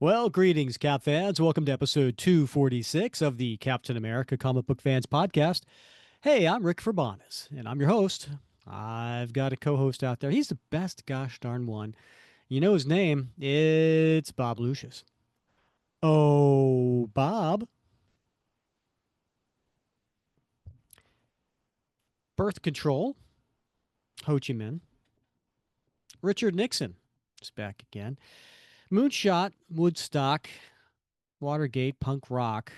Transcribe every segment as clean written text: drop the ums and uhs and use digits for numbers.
Well, greetings, Cap fans. Welcome to episode 246 of the Captain America Comic Book Fans Podcast. Hey, I'm Rick Verbanis, and I'm your host. I've got a co host out there. He's the best gosh darn one. You know his name? It's Bob Lucius. Oh, Bob. Birth Control, Ho Chi Minh. Richard Nixon is back again. Moonshot, Woodstock, Watergate, Punk Rock.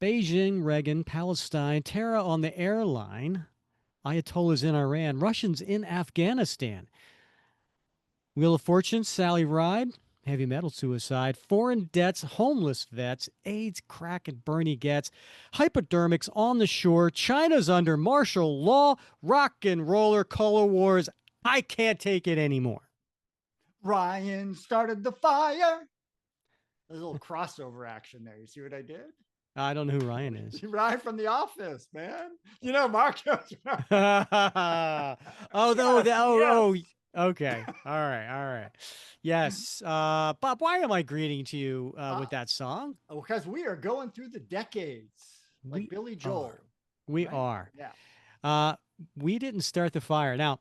Beijing, Reagan, Palestine, terror on the airline, Ayatollahs in Iran, Russians in Afghanistan, Wheel of Fortune, Sally Ride, heavy metal suicide, foreign debts, homeless vets, AIDS, crack, and Bernie gets, hypodermics on the shore, China's under martial law, rock and roller, color wars. I can't take it anymore. Ryan started the fire. There's a little crossover action there. You see what I did? I don't know who Ryan is. Ryan from The Office, man. You know, Mark. oh, no, okay. All right. Yes. Bob, why am I greeting to you with that song? Because we are going through the decades, like Billy Joel. We are. Yeah. We didn't start the fire. Now,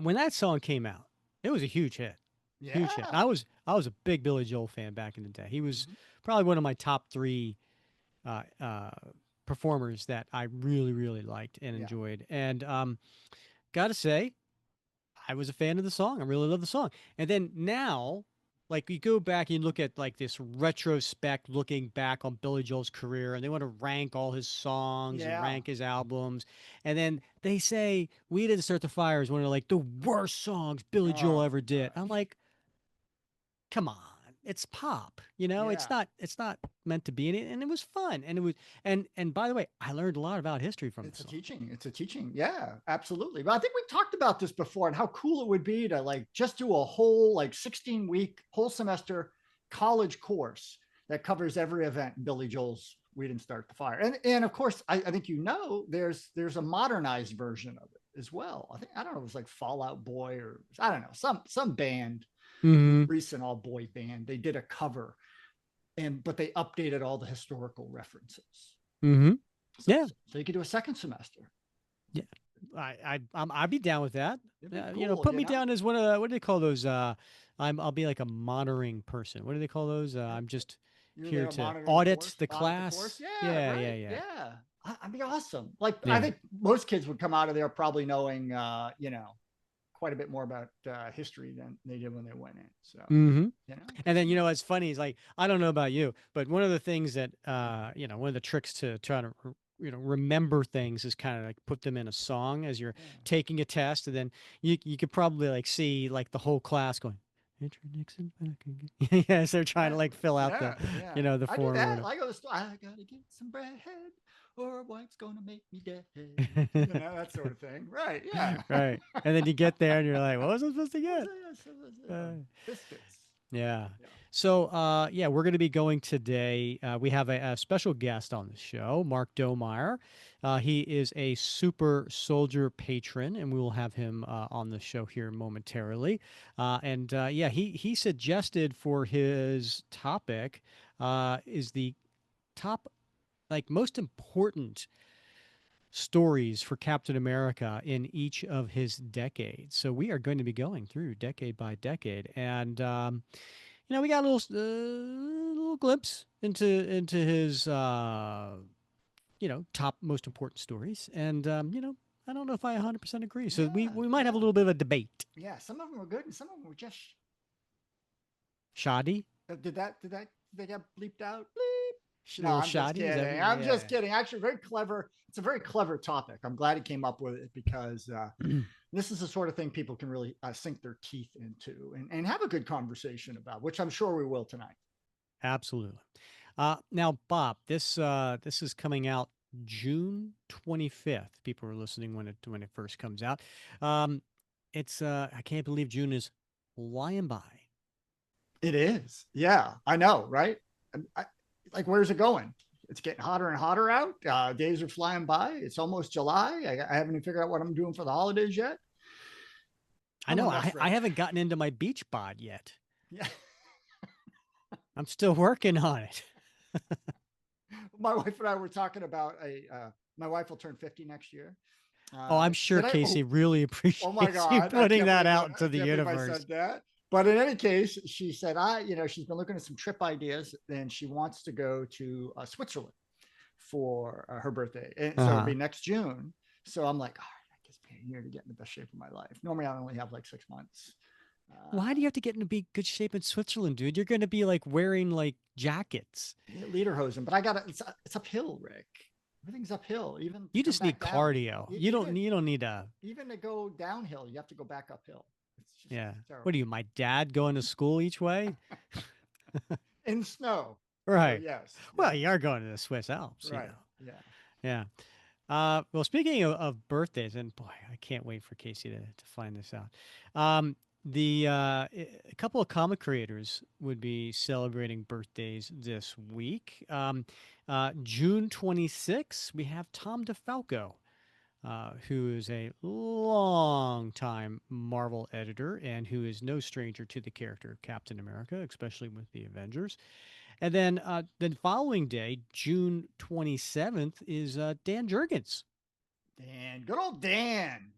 when that song came out, it was a huge hit. Yeah. Huge hit. I was a big Billy Joel fan back in the day. He was probably one of my top three performers that I really liked and enjoyed. And gotta say, I was a fan of the song. I really love the song. And then now, like you go back and look at like this retrospect looking back on Billy Joel's career, and they want to rank all his songs and rank his albums. And then they say We Didn't Start the Fire is one of like the worst songs Billy Joel ever did. I'm like, come on. It's pop, it's not meant to be in it. And it was fun. And it was, and by the way, I learned a lot about history from It's a teaching. Yeah, absolutely. But I think we talked about this before and how cool it would be to like just do a whole like 16-week whole semester college course that covers every event in Billy Joel's We Didn't Start the Fire. And of course, I think there's a modernized version of it as well. I don't know, it was like Fallout Boy or I don't know, some band. Recent all boy band. They did a cover, but they updated all the historical references. So you could do a second semester. Yeah, I'd be down with that. Cool, put me down as one of what do they call those? I'll be like a monitoring person. What do they call those? I'm just here to audit the class. Yeah. I'd be awesome. Like I think most kids would come out of there probably knowing, quite a bit more about history than they did when they went in. So, and then what's funny is like I don't know about you, but one of the things that one of the tricks to try to remember things is kind of like put them in a song as you're taking a test, and then you could probably like see like the whole class going. Richard Nixon back again. Yes, they're trying to like fill out the the form. I go to the store. I gotta get some bread. Or wife's gonna make me dead, that sort of thing. Right? Yeah. Right. And then you get there, and you're like, "What was I supposed to get?" Biscuits. Yeah. So, we're going to be going today. We have a special guest on the show, Mark Domeier. He is a super soldier patron, and we will have him on the show here momentarily. He suggested for his topic is the top most important stories for Captain America in each of his decades. So we are going to be going through decade by decade, and we got a little glimpse into his top most important stories, and I don't know if I 100% agree. So we might have a little bit of a debate. Yeah, some of them were good, and some of them were just shoddy. Did they get bleeped out? No, I'm just kidding. Actually, very clever. It's a very clever topic. I'm glad he came up with it because this is the sort of thing people can really sink their teeth into and have a good conversation about, which I'm sure we will tonight. Absolutely. Now, Bob, this is coming out June 25th. People are listening when it first comes out. It's I can't believe June is flying by. It is. Yeah, I know, right? Like, where's it going? It's getting hotter and hotter out. Days are flying by. It's almost July. I haven't even figured out what I'm doing for the holidays yet. I know. I haven't gotten into my beach bod yet. Yeah. I'm still working on it. My wife and I were talking about my wife will turn 50 next year. Oh, I'm sure Did I? Casey Oh, really oh my appreciates you God. I putting can't that believe out into I the can't believe I universe. said that. But in any case, she said, she's been looking at some trip ideas and she wants to go to Switzerland for her birthday. And so it'll Uh-huh. be next June. So I'm like, all right, I guess me a year to get in the best shape of my life. Normally, I only have like 6 months. Why do Uh, you have to get into be good shape in Switzerland, dude? You're going to be like wearing like jackets. Lederhosen, but I got it's uphill, Rick. Everything's uphill, even to You come just need back down. cardio. Even You don't need a even to go downhill, you have to go back uphill. It's just yeah. What are terrible. you, my dad going to school each way? In snow. So Right. yes, Well, you are yes, going to the Swiss Alps, you right, know. yeah. Yeah. Well, speaking of birthdays, and boy, I can't wait for Casey to find this out. Um, a couple of comic creators would be celebrating birthdays this week. June 26th, we have Tom DeFalco, who is a long-time Marvel editor and who is no stranger to the character of Captain America, especially with the Avengers. And then following day, June 27th, is Dan Jurgens. Dan, good old Dan.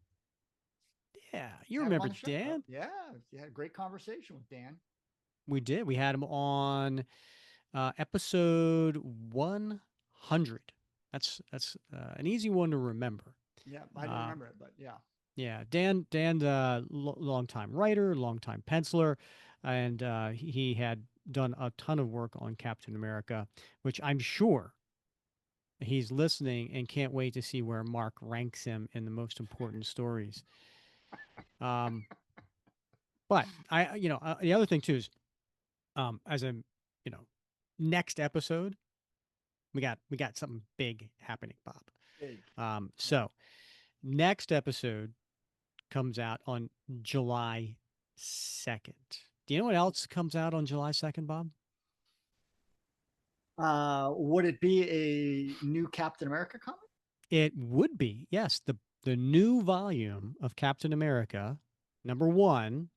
Yeah, you Have him remember on the show. Oh, Dan? yeah, you had a great conversation with Dan. We did. We had him on episode 100. That's an easy one to remember. Yeah, I didn't Uh, remember it, but yeah. yeah, Dan, longtime writer, longtime penciler, and he had done a ton of work on Captain America, which I'm sure he's listening and can't wait to see where Mark ranks him in the most important stories. Um, but the other thing too is, as a, you know, next episode, we got something big happening, Bob. Big. Yeah. So next episode comes out on July 2nd. Do you know what else comes out on July 2nd, Bob? Would it be a new Captain America comic? It would be, yes, the new volume of Captain America, number one,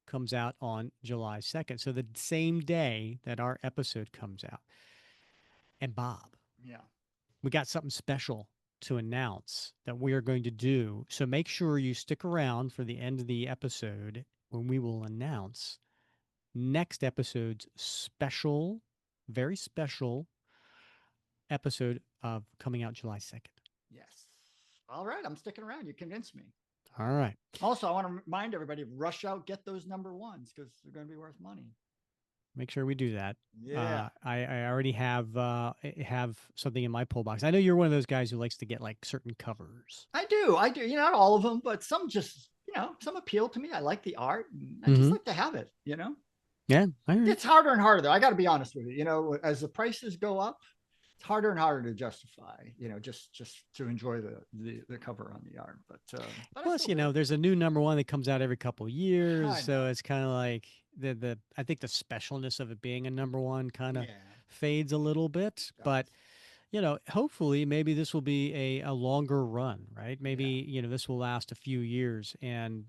comes out on July 2nd. So the same day that our episode comes out. And Bob, Yeah. we got something special to announce that we are going to do. So make sure you stick around for the end of the episode when we will announce next episode's special, very special episode of coming out July 2nd. Yes. All right. I'm sticking around. You convinced me. All right. Also, I want to remind everybody rush out, get those number ones because they're going to be worth money. Make sure we do that. Yeah. I already have something in my pull box. I know you're one of those guys who likes to get like certain covers. I do. I do. Not all of them, but some just, some appeal to me. I like the art and I just Mm-hmm. like to have it. Yeah, I heard. It's harder and harder, though. I got to be honest with you. As the prices go up, it's harder and harder to justify, just to enjoy the cover on the art. But I Plus, still do. there's a new number one that comes out every couple years, I so know. it's kind of like the I think the specialness of it being a number one kind of Yeah, fades a little bit. it But does. hopefully, maybe this will be a longer run, right? Maybe Yeah. this will last a few years. And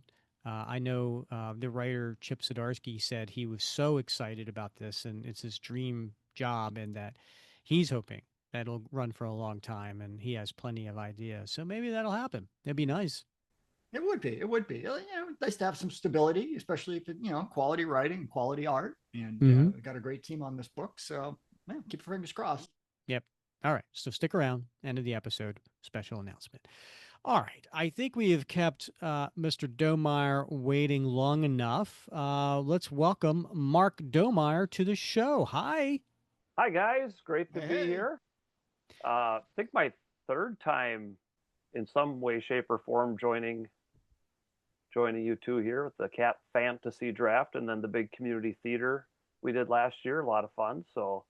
I know the writer Chip Zdarsky said he was so excited about this, and it's his dream job, and that he's hoping that it'll run for a long time, and he has plenty of ideas. So maybe that'll happen. It'd be nice. It would be. It would be. Nice to have some stability, especially if quality writing, quality art, and Mm-hmm. we got a great team on this book. So, keep your fingers crossed. Yep. All right. So stick around. End of the episode. Special announcement. All right. I think we have kept Mr. Domeier waiting long enough. Let's welcome Mark Domeier to the show. Hi. Hi guys, great to Hey, be hey. here. I think my third time in some way, shape, or form joining you two here with the Cat Fantasy Draft and then the big community theater we did last year. A lot of fun. So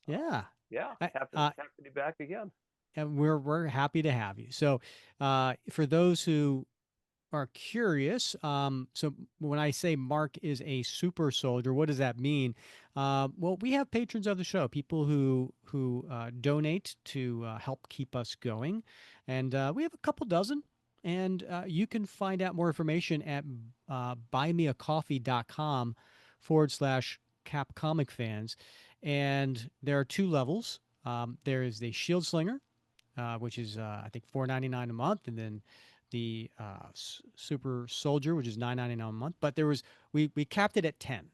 Yeah. yeah, I, happy to be back again. and we're happy to have you. So, for those who are curious, so when I say Mark is a super soldier, what does that mean? Well, we have patrons of the show, people who donate to help keep us going, and we have a couple dozen. And you can find out more information at buymeacoffee.com / Cap comic fans, and there are two levels. There is the Shield Slinger, which is I think $4.99 a month, and then the Super Soldier, which is $9.99 a month. But we capped it at 10,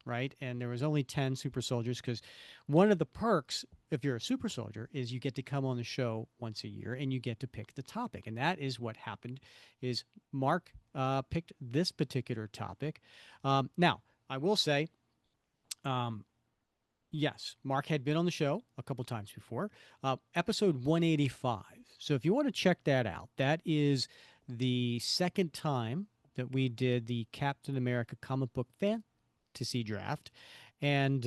right? And there was only 10 super soldiers because one of the perks, if you're a super soldier, is you get to come on the show once a year and you get to pick the topic. And that is what happened is Mark picked this particular topic. Now, I will say, um, yes, Mark had been on the show a couple times before, episode 185. So if you want to check that out, that is the second time that we did the Captain America comic book fantasy draft. And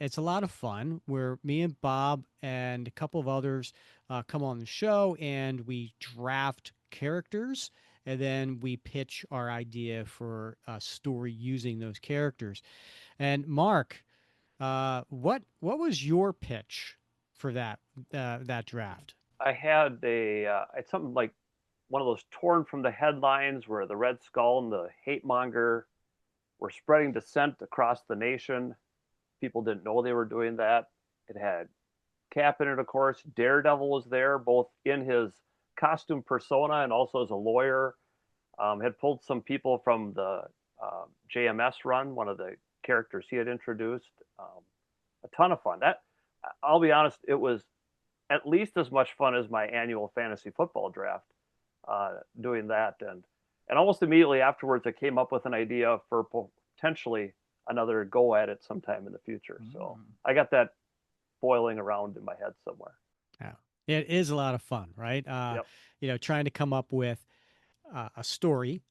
it's a lot of fun where me and Bob and a couple of others come on the show and we draft characters and then we pitch our idea for a story using those characters. And Mark, what was your pitch for that draft? I had it's something like one of those torn from the headlines where the Red Skull and the hate monger were spreading dissent across the nation. People didn't know they were doing that. It had Cap in it, of course. Daredevil was there, both in his costume persona and also as a lawyer. Had pulled some people from the JMS run, one of the characters he had introduced. A ton of fun. That I'll be honest, it was at least as much fun as my annual fantasy football draft. Doing that, and almost immediately afterwards, I came up with an idea for potentially another go at it sometime in the future. So I got that boiling around in my head somewhere. Yeah, it is a lot of fun, right? Yep. Trying to come up with a story,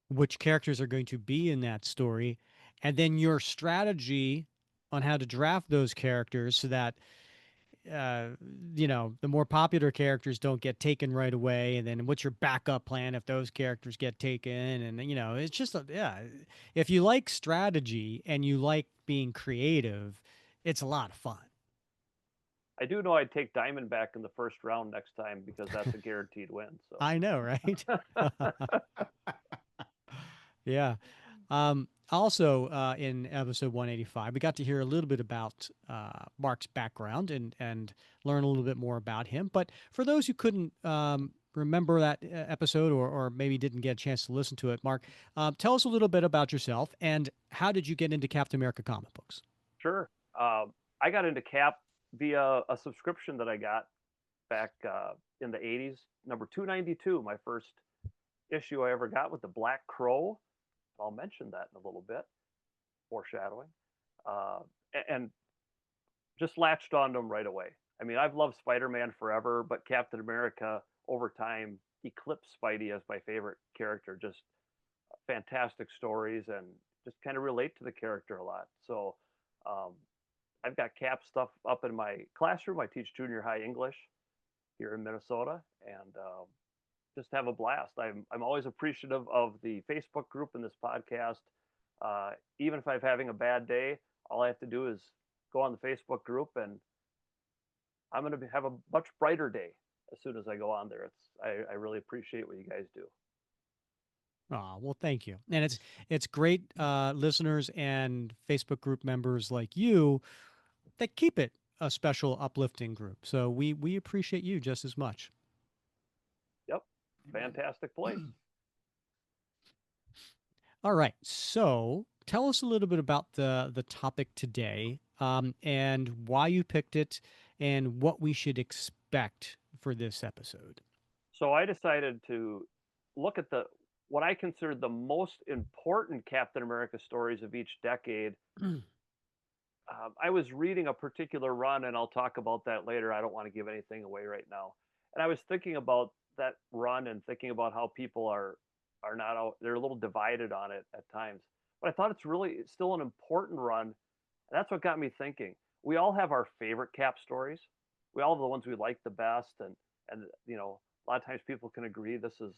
which characters are going to be in that story, and then your strategy on how to draft those characters so that uh, the more popular characters don't get taken right away, and then what's your backup plan if those characters get taken? And it's just if you like strategy and you like being creative, it's a lot of fun. I do know I'd take Diamondback in the first round next time because that's a guaranteed win. So I know, right? Yeah. Also, in episode 185, we got to hear a little bit about Mark's background and learn a little bit more about him. But for those who couldn't remember that episode or maybe didn't get a chance to listen to it, Mark, tell us a little bit about yourself and how did you get into Captain America comic books? sure. I got into Cap via a subscription that I got back in the 80s, number 292, my first issue I ever got with the Black Crow. I'll mention that in a little bit, foreshadowing. Uh, and just latched on to him right away. I mean, I've loved Spider-Man forever, but Captain America over time eclipsed Spidey as my favorite character. Just fantastic stories and just kind of relate to the character a lot. So um, I've got Cap stuff up in my classroom. I teach junior high English here in Minnesota, and just have a blast. I'm always appreciative of the Facebook group and this podcast. Even if I'm having a bad day, all I have to do is go on the Facebook group, and I'm going to have a much brighter day as soon as I go on there. I really appreciate what you guys do. Oh, well, thank you. And it's great listeners and Facebook group members like you that keep it a special uplifting group. So we appreciate you just as much. Yep, fantastic place. All right. So tell us a little bit about the topic today, and why you picked it and what we should expect for this episode. So I decided to look at the what I consider the most important Captain America stories of each decade. I was reading a particular run, and I'll talk about that later. I don't want to give anything away right now. And I was thinking about that run and thinking about how people are not out, they're a little divided on it at times. But I thought it's still an important run. And that's what got me thinking. We all have our favorite Cap stories. We all have the ones we like the best, and a lot of times people can agree this is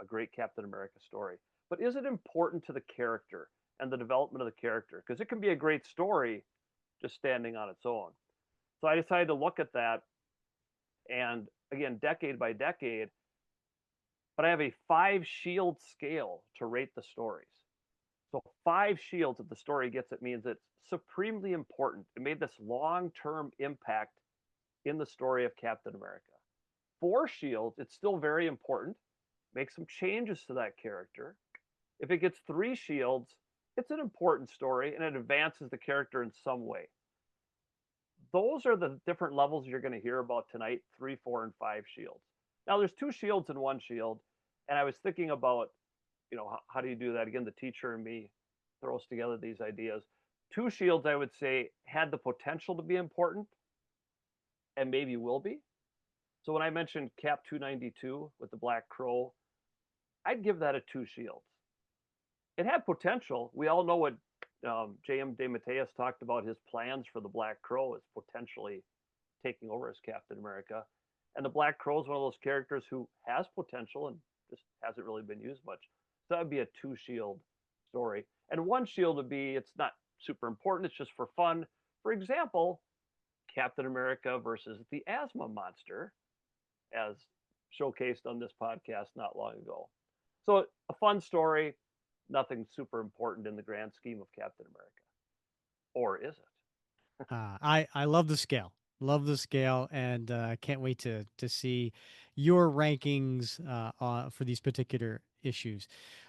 a great Captain America story. But is it important to the character and the development of the character? Because it can be a great story just standing on its own. So I decided to look at that, and again, decade by decade, but I have a 5 shield scale to rate the stories. So 5 shields, if the story gets it, means it's supremely important. It made this long-term impact in the story of Captain America. 4 shields, it's still very important. Make some changes to that character. If it gets 3 shields, it's an important story and it advances the character in some way. Those are the different levels you're going to hear about tonight: 3, 4, and 5 shields. Now, there's 2 shields and 1 shield. And I was thinking about, how do you do that? Again, the teacher and me throws together these ideas. 2 shields, I would say, had the potential to be important and maybe will be. So when I mentioned Cap 292 with the Black Crow, I'd give that a 2 shields. It had potential. We all know what J.M. DeMatteis talked about his plans for the Black Crow as potentially taking over as Captain America. And the Black Crow is one of those characters who has potential and just hasn't really been used much. So that would be a 2 shield story. And 1 shield would be, it's not super important, it's just for fun. For example, Captain America versus the asthma monster, as showcased on this podcast not long ago. So a fun story, nothing super important in the grand scheme of Captain America. Or is it? I love the scale. Love the scale, and can't wait to see your rankings for these particular issues.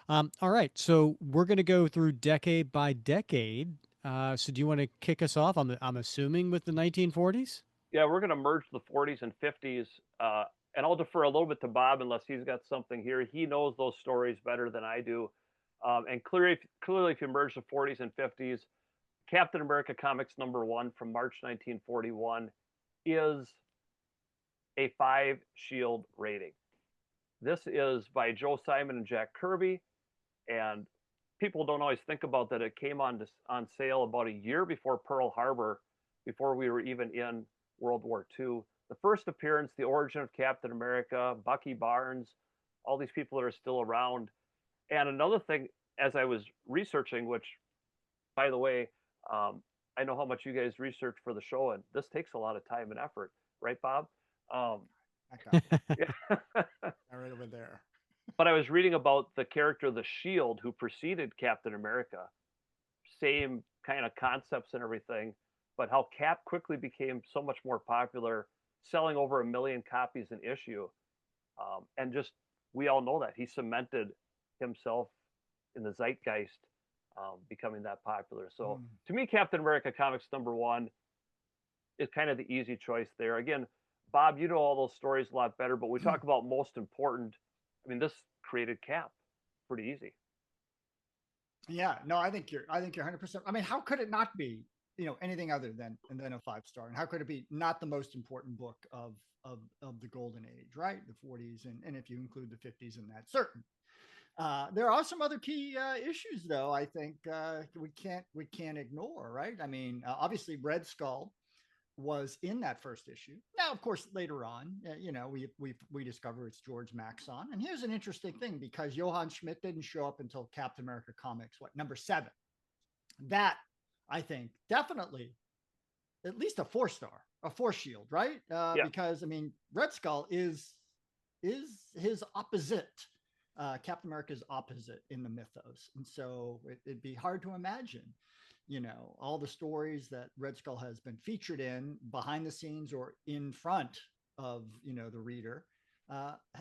All right, so we're going to go through decade by decade. So do you want to kick us off? I'm assuming with the 1940s. Yeah, we're going to merge the 40s and 50s. And I'll defer a little bit to Bob unless he's got something here. He knows those stories better than I do. And clearly, if you merge the 40s and 50s, Captain America Comics #1 from March 1941 is a 5 shield rating. This is by Joe Simon and Jack Kirby, and people don't always think about that. It came on sale about a year before Pearl Harbor, before we were even in World War II. The first appearance, the origin of Captain America, Bucky Barnes, all these people that are still around. And another thing, as I was researching, which, by the way, I know how much you guys research for the show, and this takes a lot of time and effort, right, Bob? I got it. Yeah. Right over there. But I was reading about the character, the Shield, who preceded Captain America. Same kind of concepts and everything, but how Cap quickly became so much more popular, selling over 1 million copies an issue. And just, we all know that. He cemented himself in the zeitgeist, becoming that popular. So to me, Captain America Comics #1 is kind of the easy choice there. Again, Bob, you know all those stories a lot better, but we talk about most important. I mean, this created Cap pretty easy. Yeah, no, I think you're 100%. I mean, how could it not be, anything other than a 5-star? And how could it be not the most important book of the golden age, right? The 40s, and if you include the 50s in that, certain. There are some other key issues, though. I think we can't ignore, right? I mean, obviously, Red Skull was in that first issue. Now, of course, later on, we discover it's George Maxon. And here's an interesting thing, because Johann Schmidt didn't show up until Captain America Comics, #7. That, I think, definitely at least a 4-star, a 4-shield, right? Yeah. Because I mean, Red Skull is his opposite. Captain America's opposite in the mythos. And so it'd be hard to imagine, all the stories that Red Skull has been featured in behind the scenes or in front of, the reader,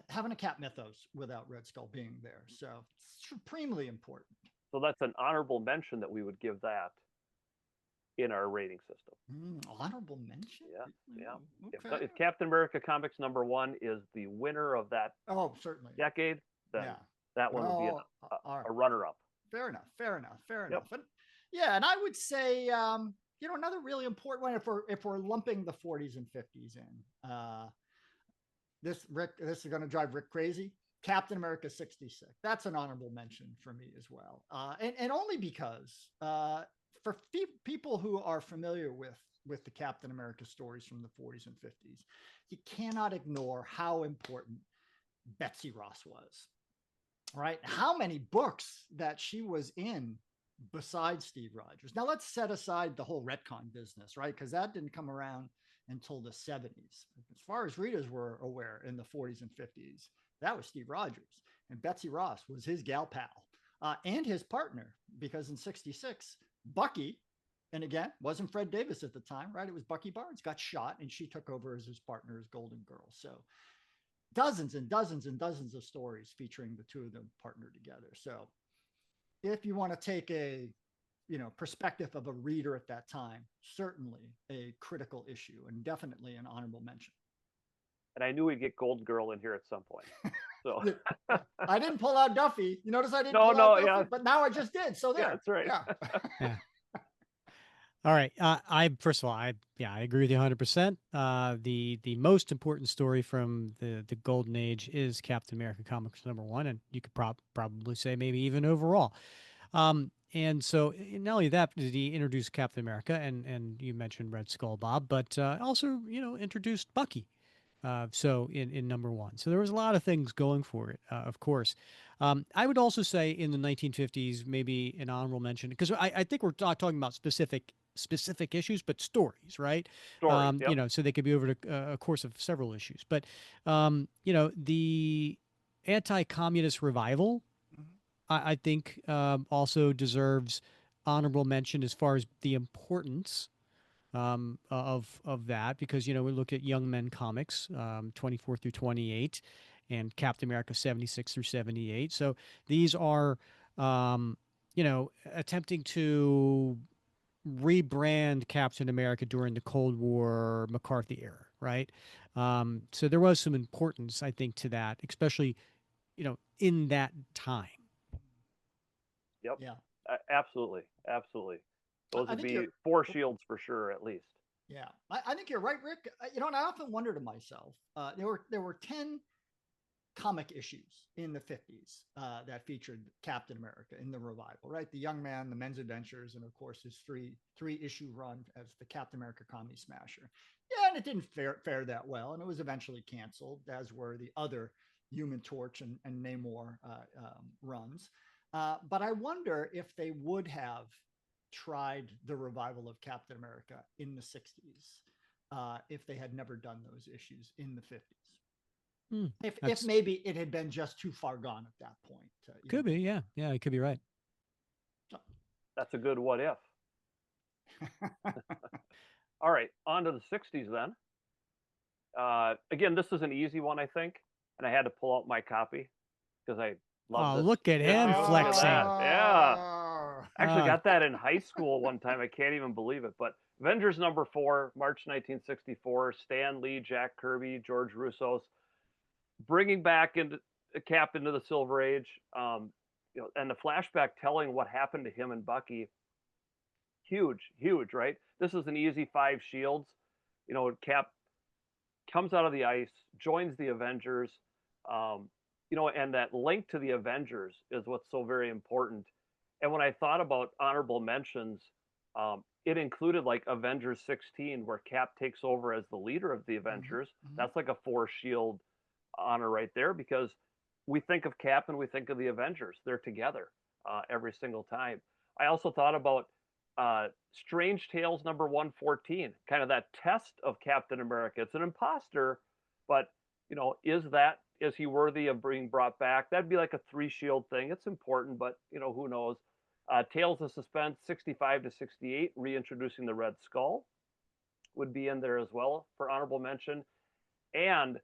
having a Cap mythos without Red Skull being there. So it's supremely important. So that's an honorable mention that we would give that in our rating system. Honorable mention? Yeah. Okay. If Captain America Comics #1 is the winner of that certainly decade, then that one would be a runner-up. Fair enough. Yep. And, and I would say, another really important one, if we're lumping the 40s and 50s in, this is going to drive Rick crazy. Captain America 66. That's an honorable mention for me as well. And only because for people who are familiar with the Captain America stories from the 40s and 50s, you cannot ignore how important Betsy Ross was. Right? How many books that she was in besides Steve Rogers. Now let's set aside the whole retcon business, right? Because that didn't come around until the 70s. As far as readers were aware in the 40s and 50s, that was Steve Rogers. And Betsy Ross was his gal pal. and his partner, because in 66, Bucky, and again, wasn't Fred Davis at the time, right? It was Bucky Barnes, got shot, and she took over as his partner as Golden Girl. So dozens and dozens and dozens of stories featuring the two of them partnered together. So if you want to take a perspective of a reader at that time, certainly a critical issue and definitely an honorable mention. And I knew we'd get Gold Girl in here at some point. So I didn't pull out Duffy. You notice I didn't no, pull out Duffy, yeah, but now I just did. So there. yeah, that's right. Yeah. Yeah. All right. I first of all, I agree with you 100%. The most important story from the golden age is Captain America Comics #1, and you could probably say maybe even overall. And so not only that did he introduce Captain America, and you mentioned Red Skull, Bob, but also introduced Bucky. So in #1, so there was a lot of things going for it, of course. I would also say in the 1950s, maybe an honorable mention, because I think we're not talking about specific issues, but stories, right? Stories, yep. So they could be over a course of several issues. But the anti-communist revival, I think, also deserves honorable mention as far as the importance of that, because we look at Young Men Comics 24 through 28 and Captain America 76 through 78. So these are attempting to rebrand Captain America during the Cold War McCarthy era, right? So there was some importance, I think, to that, especially in that time. Yep. Yeah. Absolutely. Those I would think be you're 4 shields for sure, at least. Yeah, I think you're right, Rick. And I often wonder to myself, there were 10 comic issues in the 50s that featured Captain America in the revival, right? The Young Man, the Men's Adventures, and of course his three issue run as the Captain America Comedy Smasher. Yeah, and it didn't fare that well, and it was eventually canceled, as were the other Human Torch and Namor runs. But I wonder if they would have tried the revival of Captain America in the 60s if they had never done those issues in the 50s. If maybe it had been just too far gone at that point. Could be, yeah. Yeah, it could be right. So. That's a good what if. All right, on to the 60s then. Again, this is an easy one, I think, and I had to pull out my copy because I love this. Look at him flexing. Yeah. Actually got that in high school one time. I can't even believe it. But Avengers #4, March 1964, Stan Lee, Jack Kirby, George Russos, bringing back into Cap into the Silver Age, and the flashback telling what happened to him and Bucky. Huge, right? This is an easy 5 shields. Cap comes out of the ice, joins the Avengers, and that link to the Avengers is what's so very important. And when I thought about honorable mentions, it included like Avengers 16, where Cap takes over as the leader of the Avengers. Mm-hmm. That's like a 4 shield honor right there, because we think of Cap and we think of the Avengers. They're together every single time. I also thought about Strange Tales #114, kind of that test of Captain America. It's an imposter, but is he worthy of being brought back? That'd be like a 3 shield thing. It's important, but who knows? Tales of Suspense 65 to 68, reintroducing the Red Skull, would be in there as well for honorable mention. And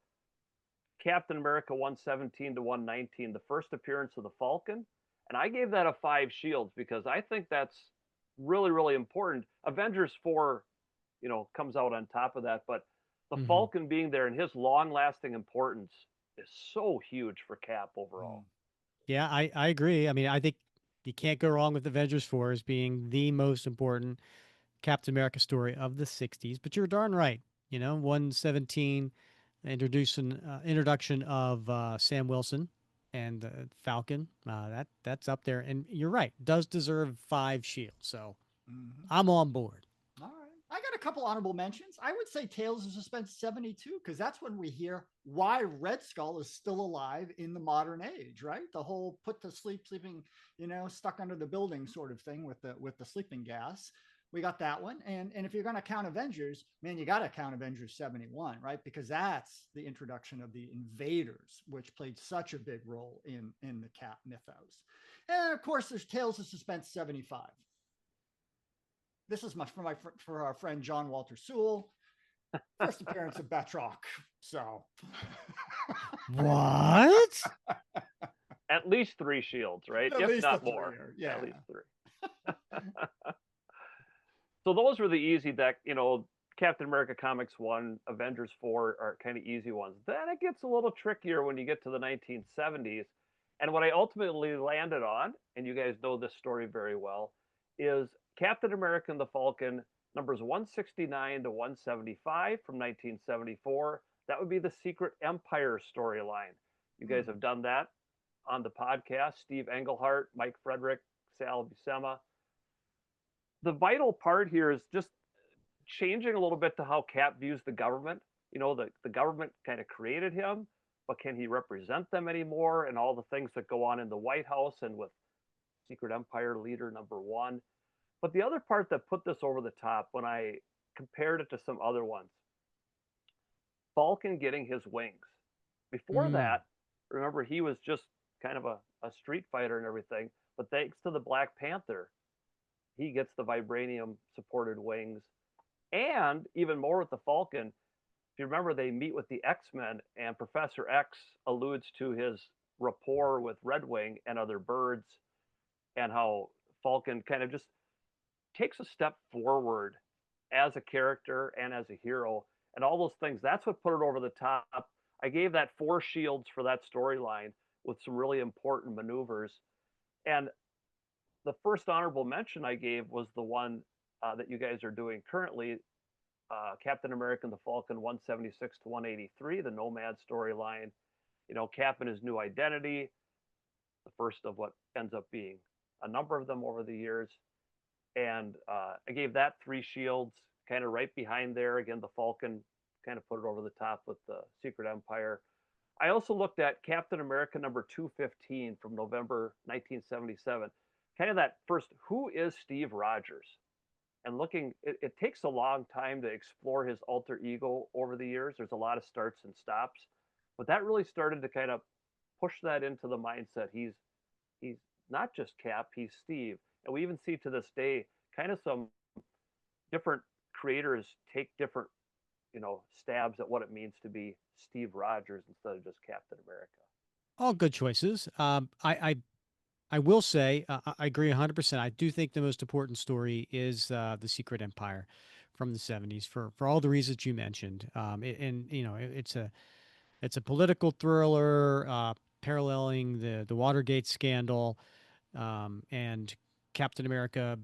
Captain America 117 to 119, the first appearance of the Falcon. And I gave that a 5 shields because I think that's really, really important. Avengers 4, comes out on top of that, but the Falcon being there and his long-lasting importance is so huge for Cap overall. Yeah, I agree. I mean, I think you can't go wrong with Avengers 4 as being the most important Captain America story of the 60s, but you're darn right. 117, introduction of Sam Wilson and Falcon. That's up there, and you're right. Does deserve 5 shields. So I'm on board. All right. I got a couple honorable mentions. I would say Tales of Suspense 72, because that's when we hear why Red Skull is still alive in the modern age, right? The whole put to sleep, sleeping, stuck under the building sort of thing with the sleeping gas. we got that one. And if you're going to count Avengers, man, you got to count Avengers 71, right? Because that's the introduction of the Invaders, which played such a big role in the Cap mythos. And of course, there's Tales of Suspense 75. This is for our friend John Walter Sewell, first appearance of Batroc. So, What? At least 3 shields, right? at If least not more. yeah. At least 3. So those were the easy deck, Captain America Comics 1, Avengers 4 are kind of easy ones. Then it gets a little trickier when you get to the 1970s. And what I ultimately landed on, and you guys know this story very well, is Captain America and the Falcon numbers 169 to 175 from 1974. That would be the Secret Empire storyline. You guys have done that on the podcast. Steve Englehart, Mike Frederick, Sal Buscema. The vital part here is just changing a little bit to how Cap views the government. The government kind of created him, but can he represent them anymore? And all the things that go on in the White House and with Secret Empire leader number 1. But the other part that put this over the top when I compared it to some other ones, Falcon getting his wings. Before that, remember, he was just kind of a street fighter and everything. But thanks to the Black Panther, he gets the vibranium supported wings. And even more with the Falcon, if you remember, they meet with the X-Men, and Professor X alludes to his rapport with Red Wing and other birds, and how Falcon kind of just takes a step forward as a character and as a hero, and all those things. That's what put it over the top. I gave that 4 shields for that storyline with some really important maneuvers. And the first honorable mention I gave was the one that you guys are doing currently, Captain America and the Falcon 176 to 183, the Nomad storyline. Cap and his new identity, the first of what ends up being a number of them over the years. And I gave that 3 shields, kind of right behind there. Again, the Falcon kind of put it over the top with the Secret Empire. I also looked at Captain America number 215 from November 1977. Kind of that first, who is Steve Rogers? And looking, it takes a long time to explore his alter ego over the years. There's a lot of starts and stops, but that really started to kind of push that into the mindset. He's not just Cap, he's Steve. And we even see to this day kind of some different creators take different, stabs at what it means to be Steve Rogers instead of just Captain America. All good choices. I will say I agree 100%. I do think the most important story is the Secret Empire from the 70s for all the reasons you mentioned. It's a political thriller paralleling the Watergate scandal, and Captain America,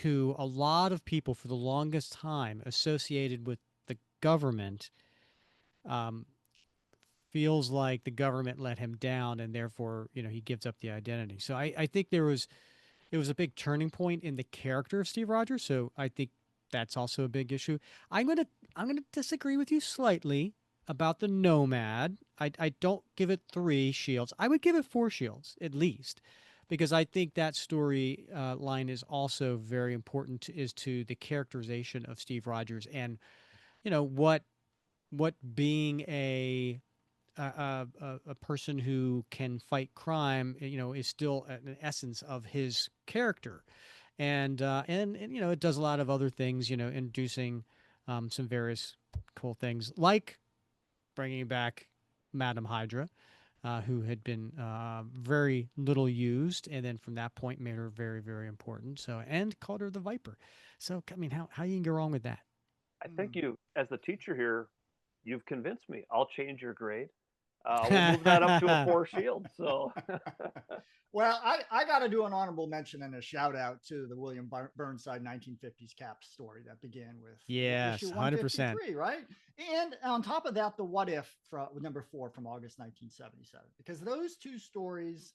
who a lot of people for the longest time associated with the government, um, feels like the government let him down, and therefore he gives up the identity. So I think it was a big turning point in the character of Steve Rogers. So I think that's also a big issue. I'm gonna disagree with you slightly about the Nomad. I don't give it 3 shields. I would give it 4 shields at least, because I think that story line is also very important is to the characterization of Steve Rogers, and what being a person who can fight crime, is still an essence of his character, and it does a lot of other things, inducing some various cool things like bringing back Madam Hydra, who had been very little used, and then from that point made her very, very important. So, and called her the Viper. So, I mean, how you can go wrong with that? I think you, as the teacher here, you've convinced me. I'll change your grade. We'll move that up to a 4 shield. So, Well, I got to do an honorable mention and a shout out to the William Burnside 1950s Cap story that began with Yes, issue 100%. 153, right? And on top of that, the What If from number 4 from August 1977, because those 2 stories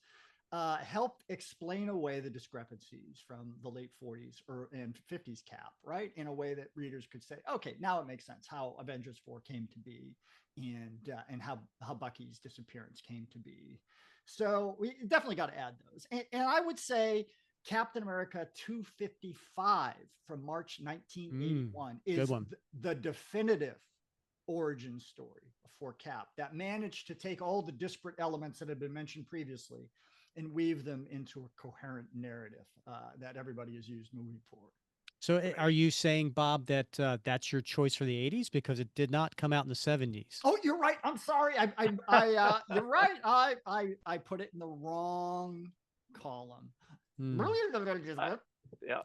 helped explain away the discrepancies from the late 40s and 50s Cap, right? In a way that readers could say, okay, now it makes sense how Avengers 4 came to be, and how Bucky's disappearance came to be. So we definitely got to add those. And I would say Captain America 255 from March Mm, 1981 good is one. the definitive origin story for Cap that managed to take all the disparate elements that had been mentioned previously and weave them into a coherent narrative that everybody has used moving forward. So Right. are you saying, Bob, that that's your choice for the 80s because it did not come out in the 70s? Oh, you're right. I'm sorry. You're right. I put it in the wrong column. Hmm. I, yeah,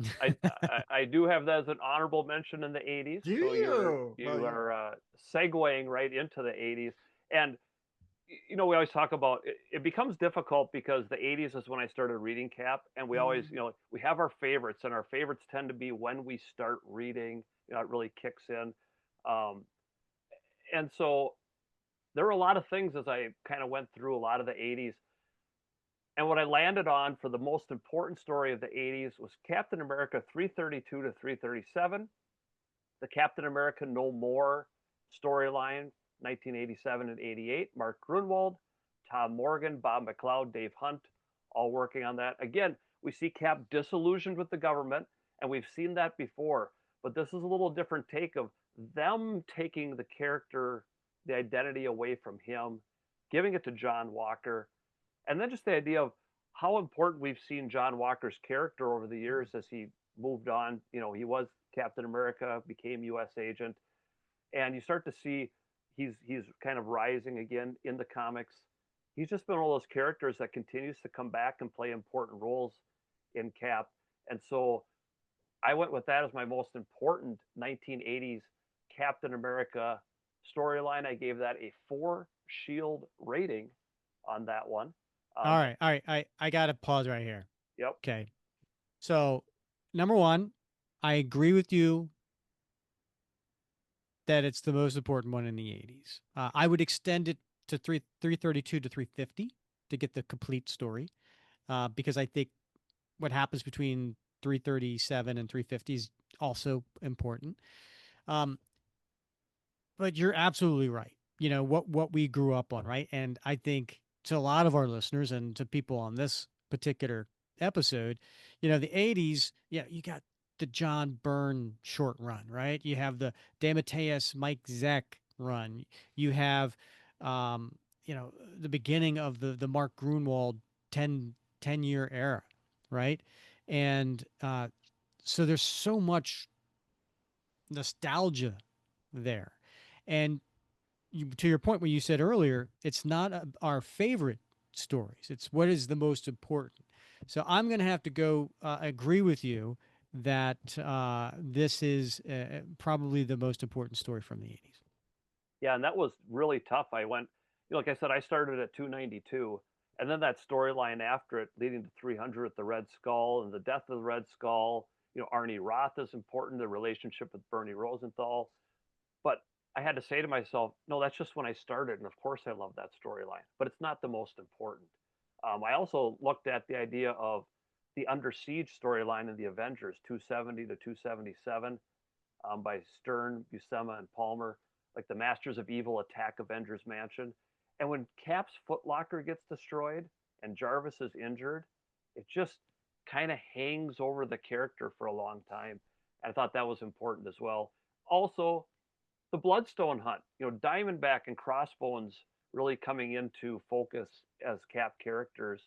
I do have that as an honorable mention in the 80s. Do So you? Well, you yeah. are segueing right into the 80s. And we always talk about it becomes difficult because the 80s is when I started reading Cap, and we always, we have our favorites, and our favorites tend to be when we start reading. It really kicks in. Um, and so there were a lot of things as I kind of went through a lot of the 80s. And what I landed on for the most important story of the 80s was Captain America 332 to 337, the Captain America No More storyline, 1987 and 88. Mark Grunwald, Tom Morgan, Bob McLeod, Dave Hunt, all working on that. Again, we see Cap disillusioned with the government, and we've seen that before. But this is a little different take of them taking the character, the identity away from him, giving it to John Walker, and then just the idea of how important we've seen John Walker's character over the years as he moved on. He was Captain America, became U.S. agent, and you start to see he's kind of rising again in the comics. He's just been one of those characters that continues to come back and play important roles in Cap, and so I went with that as my most important 1980s Captain America storyline. I gave that a 4 shield rating on that one. All Um, right. All right. I got to pause right here. yep. Okay. So, number one, I agree with you that it's the most important one in the 80s. I would extend it to 332 to 350 to get the complete story because I think what happens between 337 and 350 is also important. Um, but you're absolutely right. What we grew up on, right? And I think to a lot of our listeners and to people on this particular episode, the 80s, yeah, you got the John Byrne short run, right? You have the DeMatteis Mike Zeck run. You have um, the beginning of the Mark Grunwald 10-year era, right? And so there's so much nostalgia there. And to your point, when you said earlier, it's not our favorite stories. It's what is the most important. So I'm going to have to go agree with you that this is probably the most important story from the 80s. Yeah, and that was really tough. I went, like I said, I started at 292, and then that storyline after it, leading to 300 at the Red Skull and the death of the Red Skull. Arnie Roth is important, the relationship with Bernie Rosenthal. But I had to say to myself, no, that's just when I started, and of course I love that storyline, but it's not the most important. I also looked at the idea of the Under Siege storyline in the Avengers, 270 to 277, by Stern, Buscema, and Palmer, like the Masters of Evil attack Avengers Mansion. And when Cap's footlocker gets destroyed and Jarvis is injured, it just kind of hangs over the character for a long time. And I thought that was important as well. Also, the Bloodstone hunt, Diamondback and Crossbones really coming into focus as Cap characters,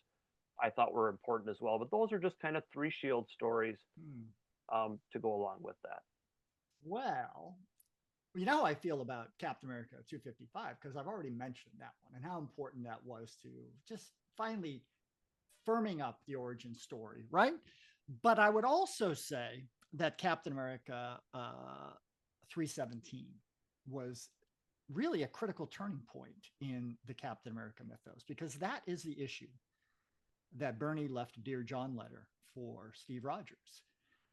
I thought were important as well. But those are just kind of 3 shield stories Hmm. to go along with that. Well, you know how I feel about Captain America 255 because I've already mentioned that one and how important that was to just finally firming up the origin story, right? But I would also say that Captain America 317 was really a critical turning point in the Captain America mythos because that is the issue that Bernie left a Dear John letter for Steve Rogers.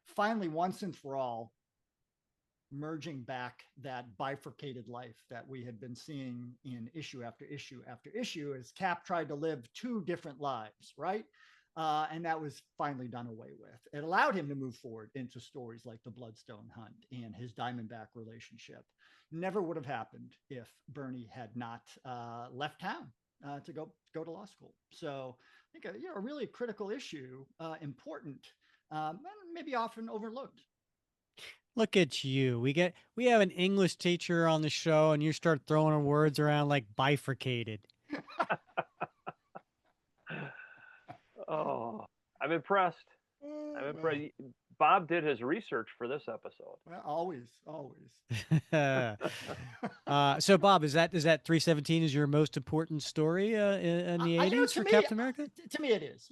Finally, once and for all, merging back that bifurcated life that we had been seeing in issue after issue after issue as Cap tried to live 2 different lives, right? And that was finally done away with. It allowed him to move forward into stories like the Bloodstone Hunt and his Diamondback relationship. Never would have happened if Bernie had not left town to go to law school. So I think a really critical issue, important, and maybe often overlooked. Look at you. We have an English teacher on the show, and you start throwing words around like bifurcated. Oh, I'm impressed. I'm Well, impressed. Bob did his research for this episode. well, always, always. So Bob, is that 317 is your most important story in the You know, 80s for Captain America? to me, it is.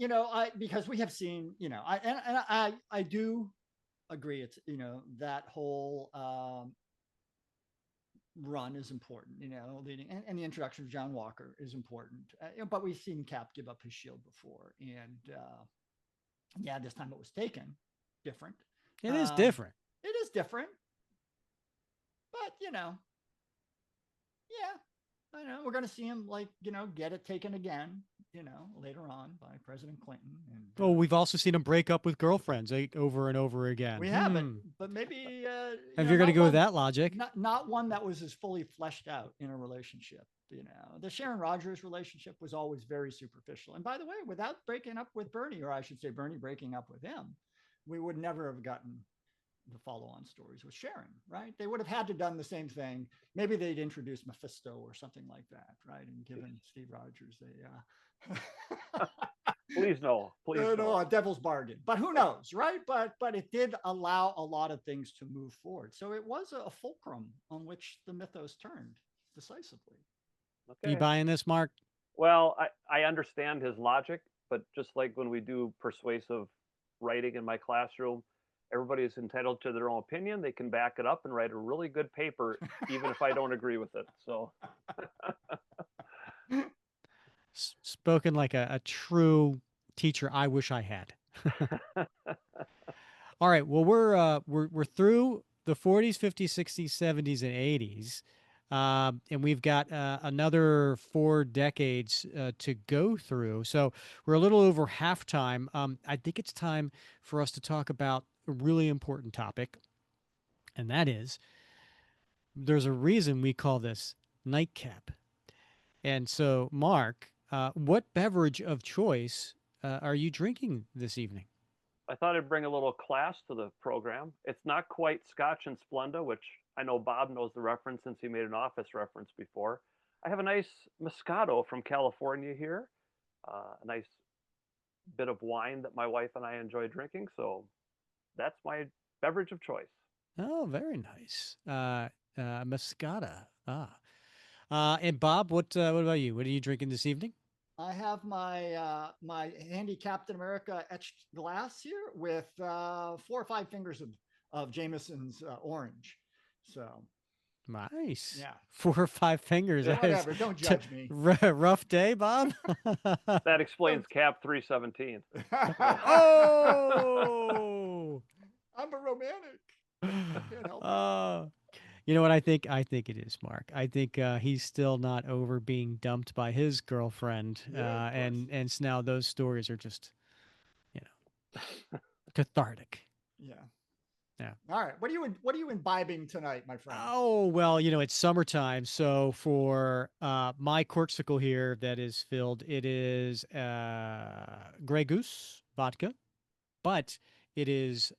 Because we have seen, I do agree. It's that whole run is important. Leading and the introduction of John Walker is important. But we've seen Cap give up his shield before, and yeah, this time it was taken different. It is Um, different. it is different, but yeah, I know we're going to see him get it taken again, later on by President Clinton. And Oh, we've also seen him break up with girlfriends over and over again. we have it, but maybe If you're going to not go with one, that logic, not one that was as fully fleshed out in a relationship. The Sharon Rogers relationship was always very superficial. And by the way, without breaking up with Bernie, or I should say Bernie breaking up with him, we would never have gotten the follow-on stories with Sharon, right? They would have had to done the same thing. Maybe they'd introduce Mephisto or something like that, right? And given Steve Rogers Please no, please no. a devil's bargain. But who knows, right? But it did allow a lot of things to move forward. So it was a fulcrum on which the mythos turned decisively. are you Okay. buying this, Mark? Well, I understand his logic, but just like when we do persuasive writing in my classroom, everybody is entitled to their own opinion. They can back it up and write a really good paper, even if I don't agree with it. So, Spoken like a true teacher I wish I had. All right. Well, we're through the 40s, 50s, 60s, 70s, and 80s, and we've got another 4 decades to go through. So we're a little over halftime. I think it's time for us to talk about a really important topic, and that is there's a reason we call this nightcap. And so, Mark, what beverage of choice are you drinking this evening? I thought I'd bring a little class to the program. It's not quite Scotch and Splenda, which I know Bob knows the reference since he made an office reference before. I have a nice Moscato from California here, a nice bit of wine that my wife and I enjoy drinking. So that's my beverage of choice. Oh, very nice. Moscata. And Bob, what about you? What are you drinking this evening? I have my handy Captain America etched glass here with 4 or 5 fingers of Jameson's orange. So Nice. yeah, 4 or 5 fingers. That is whatever. Don't judge me. rough day, Bob. That explains Cap 317. Oh. I'm a romantic. Can't help it. Uh, you know what I think? I think it is Mark. I think he's still not over being dumped by his girlfriend, Yeah, of course. and so now those stories are just, you know, cathartic. Yeah. Yeah. All right. What are you imbibing tonight, my friend? Oh, well, it's summertime. So for my corksicle here that is filled, it is Grey Goose vodka, but it is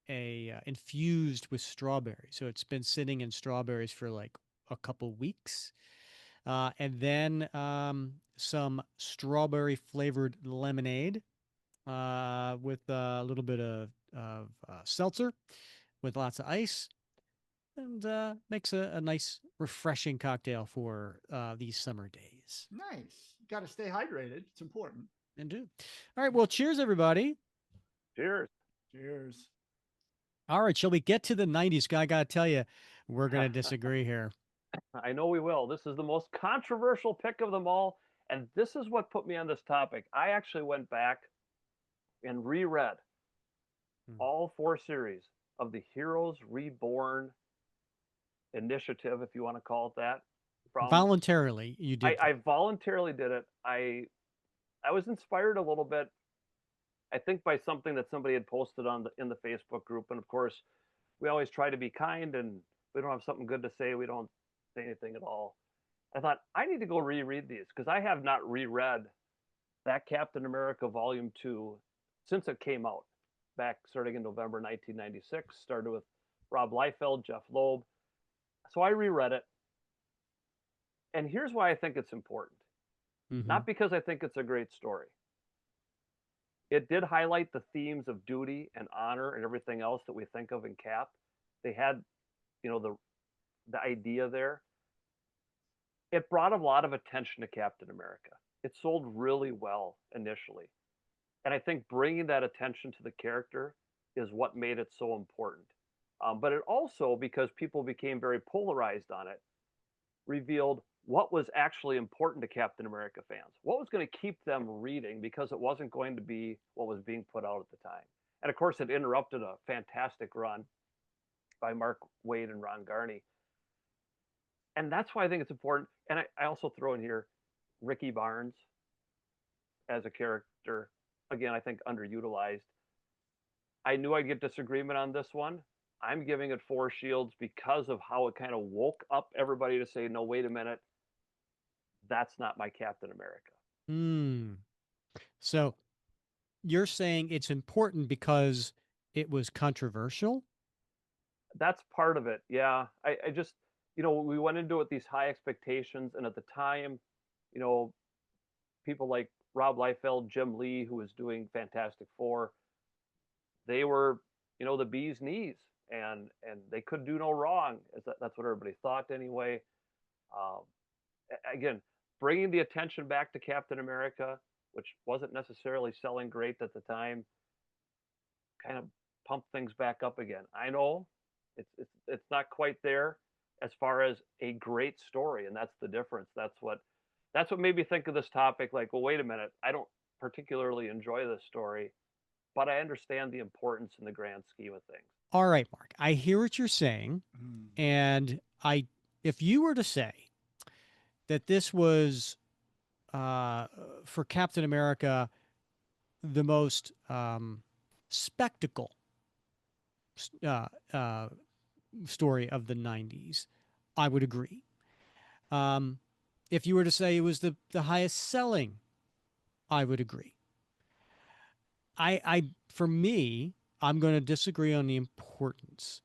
infused with strawberry. So it's been sitting in strawberries for like a couple weeks. And then some strawberry flavored lemonade with a little bit of seltzer with lots of ice, and makes a nice, refreshing cocktail for these summer days. Nice. You got to stay hydrated. It's important. And do. All right. Well, cheers, everybody. Cheers. Cheers. All right. Shall we get to the 90s? I got to tell you, we're going to disagree here. I know we will. This is the most controversial pick of them all. And this is what put me on this topic. I actually went back and reread all 4 series of the Heroes Reborn initiative, if you want to call it that. Voluntarily, you did. I voluntarily did it. I was inspired a little bit, I think, by something that somebody had posted in the Facebook group. And of course, we always try to be kind, and we don't have something good to say, we don't say anything at all. I thought I need to go reread these because I have not reread that Captain America Volume 2 since it came out back starting in November 1996. Started with Rob Liefeld, Jeff Loeb. So I reread it. And here's why I think it's important. Mm-hmm. Not because I think it's a great story. It did highlight the themes of duty and honor and everything else that we think of in Cap. They had, the idea there. It brought a lot of attention to Captain America. It sold really well initially. And I think bringing that attention to the character is what made it so important. But it also, because people became very polarized on it, revealed what was actually important to Captain America fans, what was going to keep them reading because it wasn't going to be what was being put out at the time. And of course, it interrupted a fantastic run by Mark Waid and Ron Garney. And that's why I think it's important. And I also throw in here Ricky Barnes as a character. Again, I think underutilized. I knew I'd get disagreement on this one. I'm giving it 4 shields because of how it kind of woke up everybody to say, no, wait a minute, that's not my Captain America. Hmm. So you're saying it's important because it was controversial? That's part of it. Yeah. I just, we went into it with these high expectations. And at the time, you know, people like Rob Liefeld, Jim Lee, who was doing Fantastic Four, they were, the bee's knees, and they could do no wrong. That's what everybody thought anyway. Um, again, bringing the attention back to Captain America, which wasn't necessarily selling great at the time, kind of pumped things back up again. I know it's not quite there as far as a great story, and that's the difference. That's what made me think of this topic. Like, well, wait a minute, I don't particularly enjoy this story, but I understand the importance in the grand scheme of things. All right, Mark. I hear what you're saying, Mm. and if you were to say that this was uh, for Captain America the most spectacle uh, uh, story of the '90s, I would agree. Um, if you were to say it was the highest selling, I would agree. For me, I'm going to disagree on the importance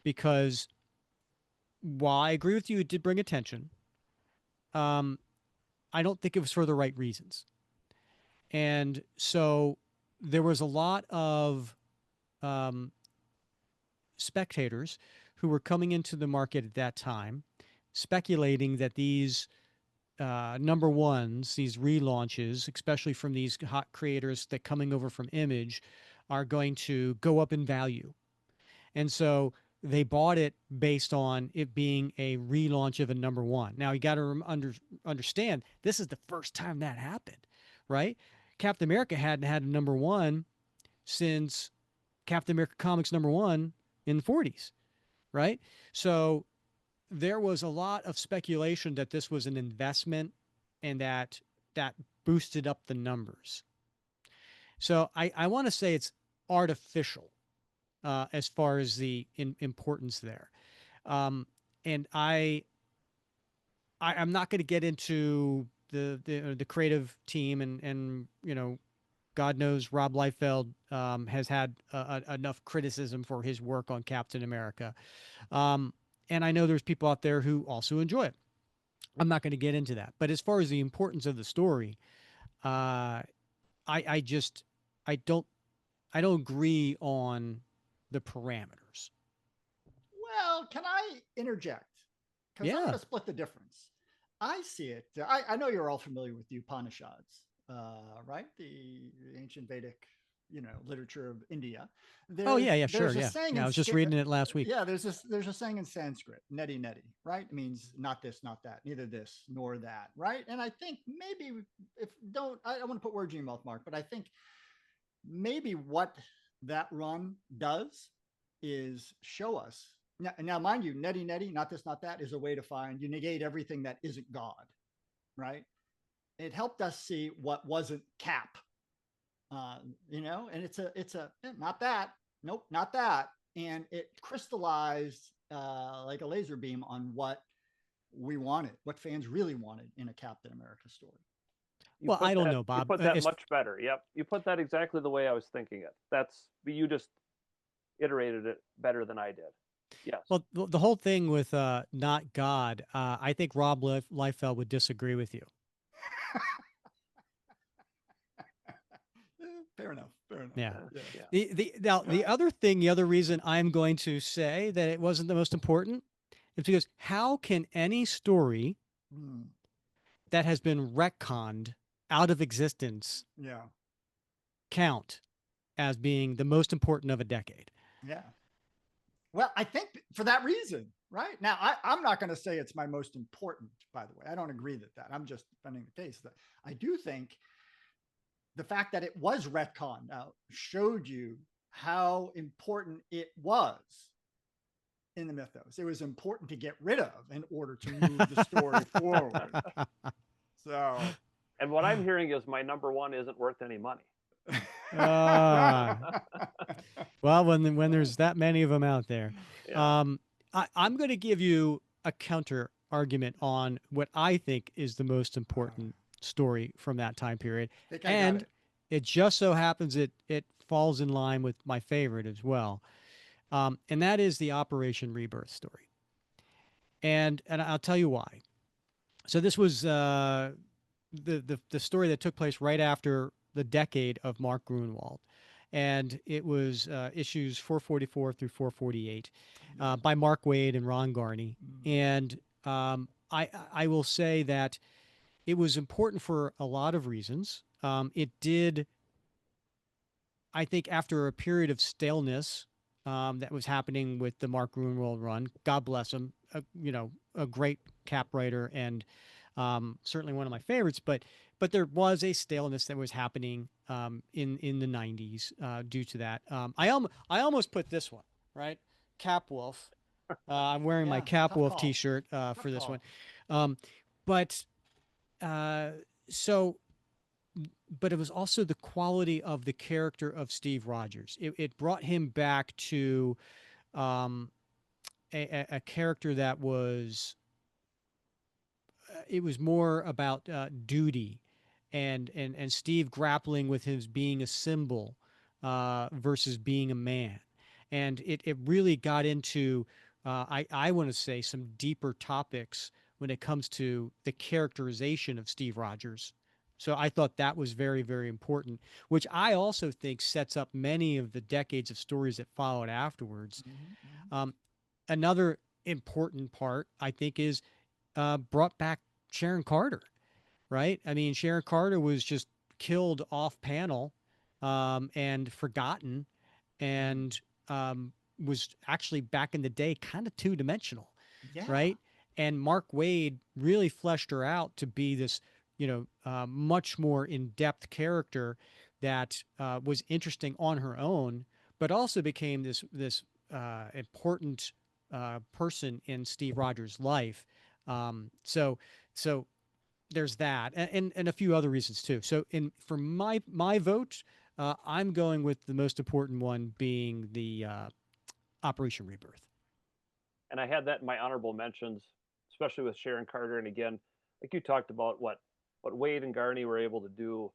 because while I agree with you, it did bring attention. Um, I don't think it was for the right reasons, and so there was a lot of um, spectators who were coming into the market at that time, speculating that these number ones, these relaunches, especially from these hot creators that coming over from Image, are going to go up in value. And so they bought it based on it being a relaunch of a number one. Now you got to understand this is the first time that happened, right? Captain America hadn't had a number one since Captain America Comics number one in the 40s, right? So there was a lot of speculation that this was an investment and that boosted up the numbers. So I want to say it's artificial as far as the importance there. Um, and I'm not going to get into the creative team and God knows Rob Liefeld has had enough criticism for his work on Captain America. Um, and I know there's people out there who also enjoy it. I'm not going to get into that. But as far as the importance of the story, I just I don't I don't agree on the parameters. Well, can I interject? Because I'm going Yeah. to split the difference. I see it. I know you're all familiar with the Upanishads, right? The ancient Vedic, literature of India. Oh yeah, yeah, sure, There's a yeah. saying Yeah, I in was just reading it last week. yeah, there's a saying in Sanskrit, neti neti, right? It means not this, not that, neither this nor that, right? And I think maybe if don't I don't want to put words in your mouth, Mark, but I think maybe what that run does is show us now, mind you, neti neti, not this, not that, is a way to find you negate everything that isn't God, right? It helped us see what wasn't Cap, and it's a not that, nope, not that, and it crystallized like a laser beam on what we wanted, what fans really wanted in a Captain America story. You Well, put I don't that know, you Bob. put that much better. Yep. You put that exactly the way I was thinking it. You just iterated it better than I did. Yes. Well, the whole thing with not God, I think Rob Liefeld would disagree with you. Fair enough. Fair enough. Yeah. Yeah. The other thing, the other reason I'm going to say that it wasn't the most important is because how can any story Hmm. that has been retconned out of existence Yeah. count as being the most important of a decade? Yeah. Well, I think for that reason, right? Now, I'm not going to say it's my most important, by the way. I don't agree that. I'm just defending the case that I do think the fact that it was retconned out showed you how important it was in the mythos. It was important to get rid of in order to move the story forward. So, And what I'm hearing is my number one isn't worth any money. uh, well, when there's that many of them out there, Yeah. I'm going to give you a counter argument on what I think is the most important story from that time period, I think I got and it. it just so happens it falls in line with my favorite as well, and that is the Operation Rebirth story, and I'll tell you why. So this was the story that took place right after the decade of Mark Grunwald, and it was issues 444 through 448 Yes. by Mark Waid and Ron Garney. Mm. And I will say that it was important for a lot of reasons. It did, I think, after a period of staleness that was happening with the Mark Grunwald run. God bless him, a great cap writer and certainly one of my favorites. But there was a staleness that was happening in the '90s due to that. I almost put this one right, Cap Wolf. I'm wearing my Yeah. Cap Tough Wolf call. T-shirt Tough for this one. call. Um, but uh, so but it was also the quality of the character of Steve Rogers. It brought him back to um, a character that was it was more about duty and Steve grappling with his being a symbol versus being a man. And it really got into, I want to say, some deeper topics when it comes to the characterization of Steve Rogers. So I thought that was very, very important, which I also think sets up many of the decades of stories that followed afterwards. Mm-hmm. Um, Another important part, I think, is brought back Sharon Carter, right? I mean, Sharon Carter was just killed off panel and forgotten and was actually back in the day kind of two dimensional, Yeah. right? And Mark Waid really fleshed her out to be this, much more in depth character that was interesting on her own, but also became this important person in Steve Rogers' life. So there's that, and a few other reasons too. So for my vote, I'm going with the most important one being the Operation Rebirth. And I had that in my honorable mentions, especially with Sharon Carter. And again, like you talked about what Wade and Garney were able to do.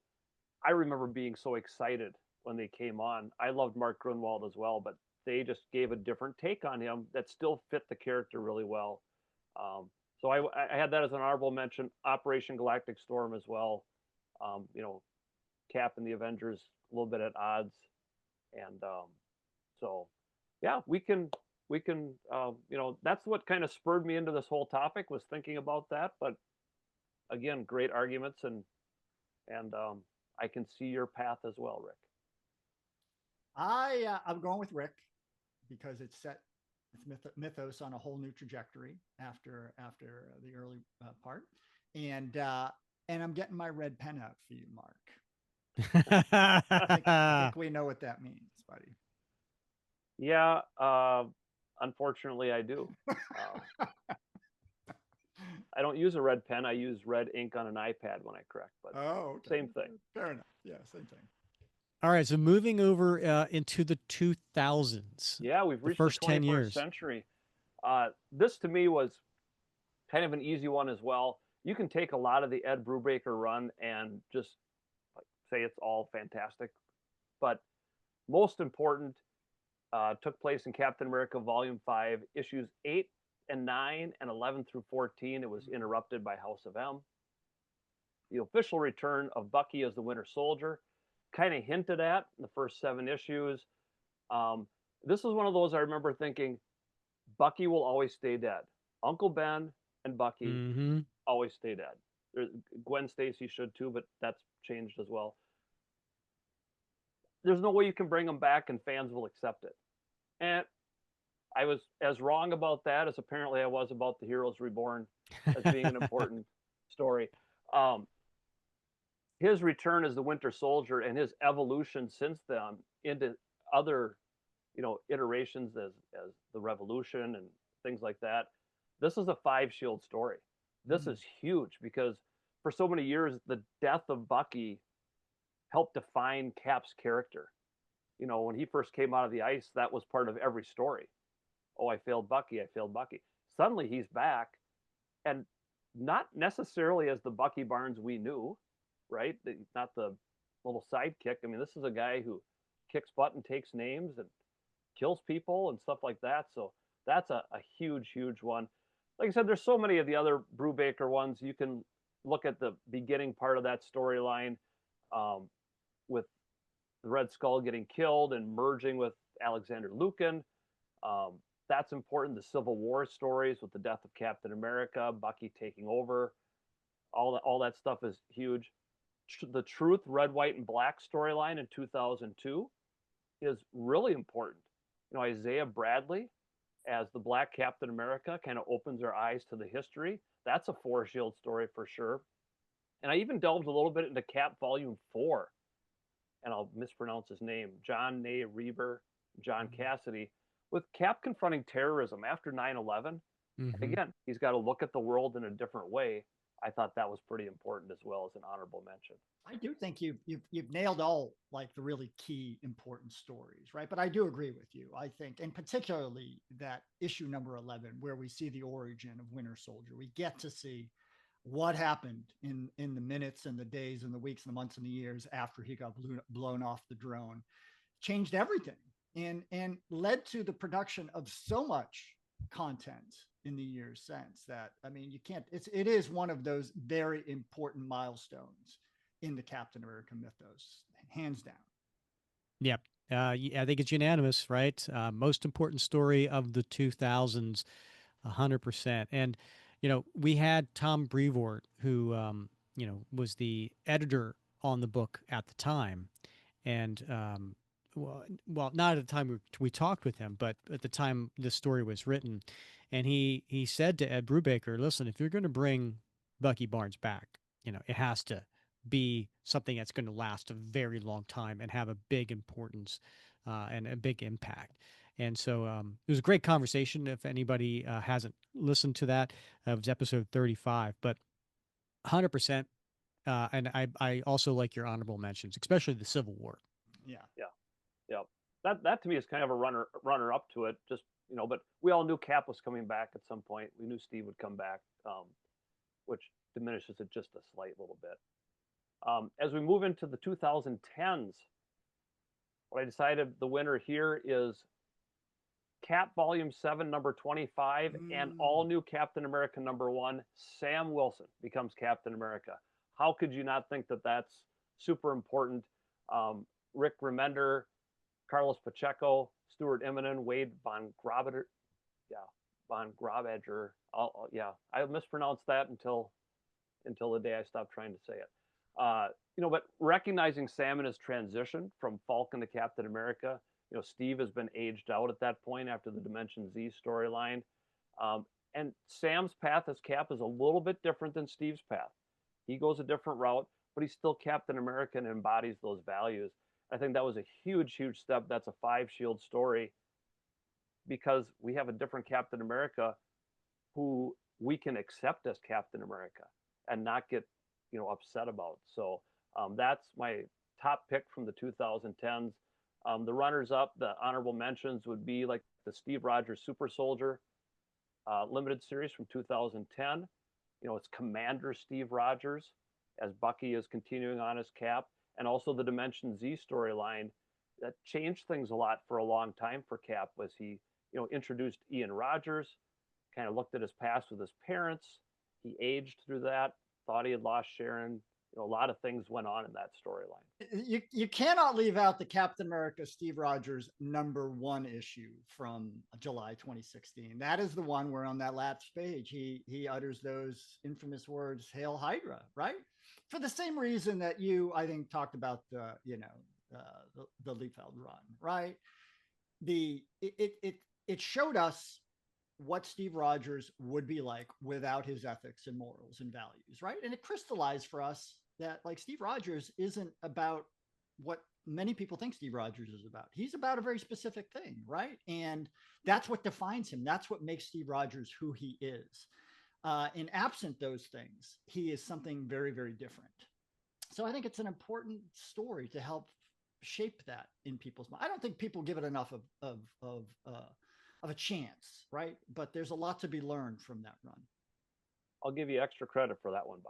I remember being so excited when they came on. I loved Mark Grunwald as well, but they just gave a different take on him that still fit the character really well. Um, so I had that as an honorable mention. Operation Galactic Storm as well. You know, Cap and the Avengers a little bit at odds, and so yeah, that's what kind of spurred me into this whole topic was thinking about that. But again, great arguments, and I can see your path as well, Rick. I'm going with Rick because it's set its mythos on a whole new trajectory after the early part, and I'm getting my red pen out for you, Mark. I think we know what that means, buddy. Yeah, unfortunately, I do. I don't use a red pen. I use red ink on an iPad when I correct, but Oh, okay. same thing. Fair enough. Yeah, same thing. All right, so moving over into the 2000s, Yeah, we've the reached the first 10 21st years. century. This to me was kind of an easy one as well. You can take a lot of the Ed Brubaker run and just like, say it's all fantastic, but most important took place in Captain America Volume 5, issues 8 and 9 and 11 through 14. It was interrupted by House of M. The official return of Bucky as the Winter Soldier, kind of hinted at in the first 7 issues. This was one of those I remember thinking, Bucky will always stay dead. Uncle Ben and Bucky Mm-hmm. always stay dead. Gwen Stacy should too, but that's changed as well. There's no way you can bring them back and fans will accept it. And I was as wrong about that as apparently I was about the Heroes Reborn as being an important story. His return as the Winter Soldier and his evolution since then into other, iterations as the Revolution and things like that. This is a 5 Shield story. This is huge because for so many years the death of Bucky helped define Cap's character. When he first came out of the ice, that was part of every story. Oh, I failed Bucky. I failed Bucky. Suddenly he's back, and not necessarily as the Bucky Barnes we knew, right? Not the little sidekick. I mean, this is a guy who kicks butt and takes names and kills people and stuff like that. So that's a huge, huge one. Like I said, there's so many of the other Brubaker ones. You can look at the beginning part of that storyline with the Red Skull getting killed and merging with Alexander Lukin. That's important. The Civil War stories with the death of Captain America, Bucky taking over, all that stuff is huge. The Truth, Red, White, and Black storyline in 2002 is really important. Isaiah Bradley as the Black Captain America kind of opens our eyes to the history. That's a 4 Shield story for sure. And I even delved a little bit into Cap Volume 4, and I'll mispronounce his name, John Nay Reber, John Cassidy, with Cap confronting terrorism after 9/11. Mm-hmm. Again, he's got to look at the world in a different way. I thought that was pretty important as well as an honorable mention. I do think you've nailed all like the really key important stories, right? But I do agree with you. I think, and particularly that issue number 11, where we see the origin of Winter Soldier, we get to see what happened in the minutes and the days and the weeks and the months and the years after he got blown off the drone, changed everything and led to the production of so much content in the years since that, I mean, it is one of those very important milestones in the Captain America mythos, hands down. Yep. I think it's unanimous, right? Most important story of the 2000s, 100%. And, we had Tom Brevoort, who, was the editor on the book at the time. And, well, not at the time we talked with him, but at the time this story was written. And he said to Ed Brubaker, listen, if you're going to bring Bucky Barnes back, it has to be something that's going to last a very long time and have a big importance and a big impact. And so it was a great conversation. If anybody hasn't listened to that, it was episode 35, but 100%. And I also like your honorable mentions, especially the Civil War. Yeah. That to me is kind of a runner up to it. Just but we all knew Cap was coming back at some point. We knew Steve would come back, which diminishes it just a slight little bit. As we move into the 2010s, what I decided the winner here is Cap Volume 7, number 25, and all new Captain America number 1, Sam Wilson becomes Captain America. How could you not think that that's super important? Rick Remender, Carlos Pacheco, Stuart Immonen, Wade Von Grabadger. I mispronounced that until the day I stopped trying to say it. But recognizing Sam in his transition from Falcon to Captain America, Steve has been aged out at that point after the Dimension Z storyline. And Sam's path as Cap is a little bit different than Steve's path. He goes a different route, but he's still Captain America and embodies those values. I think that was a huge, huge step. That's a 5 Shield story because we have a different Captain America who we can accept as Captain America and not get, upset about. So that's my top pick from the 2010s. The runners up, the honorable mentions would be like the Steve Rogers Super Soldier, limited series from 2010. It's Commander Steve Rogers as Bucky is continuing on his Cap, and also the Dimension Z storyline that changed things a lot for a long time for Cap was he, introduced Ian Rogers, kind of looked at his past with his parents. He aged through that, thought he had lost Sharon. A lot of things went on in that storyline. You cannot leave out the Captain America Steve Rogers #1 issue from July 2016. That is the one where on that last page he utters those infamous words, "Hail Hydra," right? For the same reason that you, I think, talked about the Liefeld run, right? It showed us what Steve Rogers would be like without his ethics and morals and values, right? And it crystallized for us that like Steve Rogers isn't about what many people think Steve Rogers is about. He's about a very specific thing, right? And that's what defines him. That's what makes Steve Rogers who he is. And absent those things, he is something very, very different. So I think it's an important story to help shape that in people's mind. I don't think people give it enough of a chance, right? But there's a lot to be learned from that run. I'll give you extra credit for that one,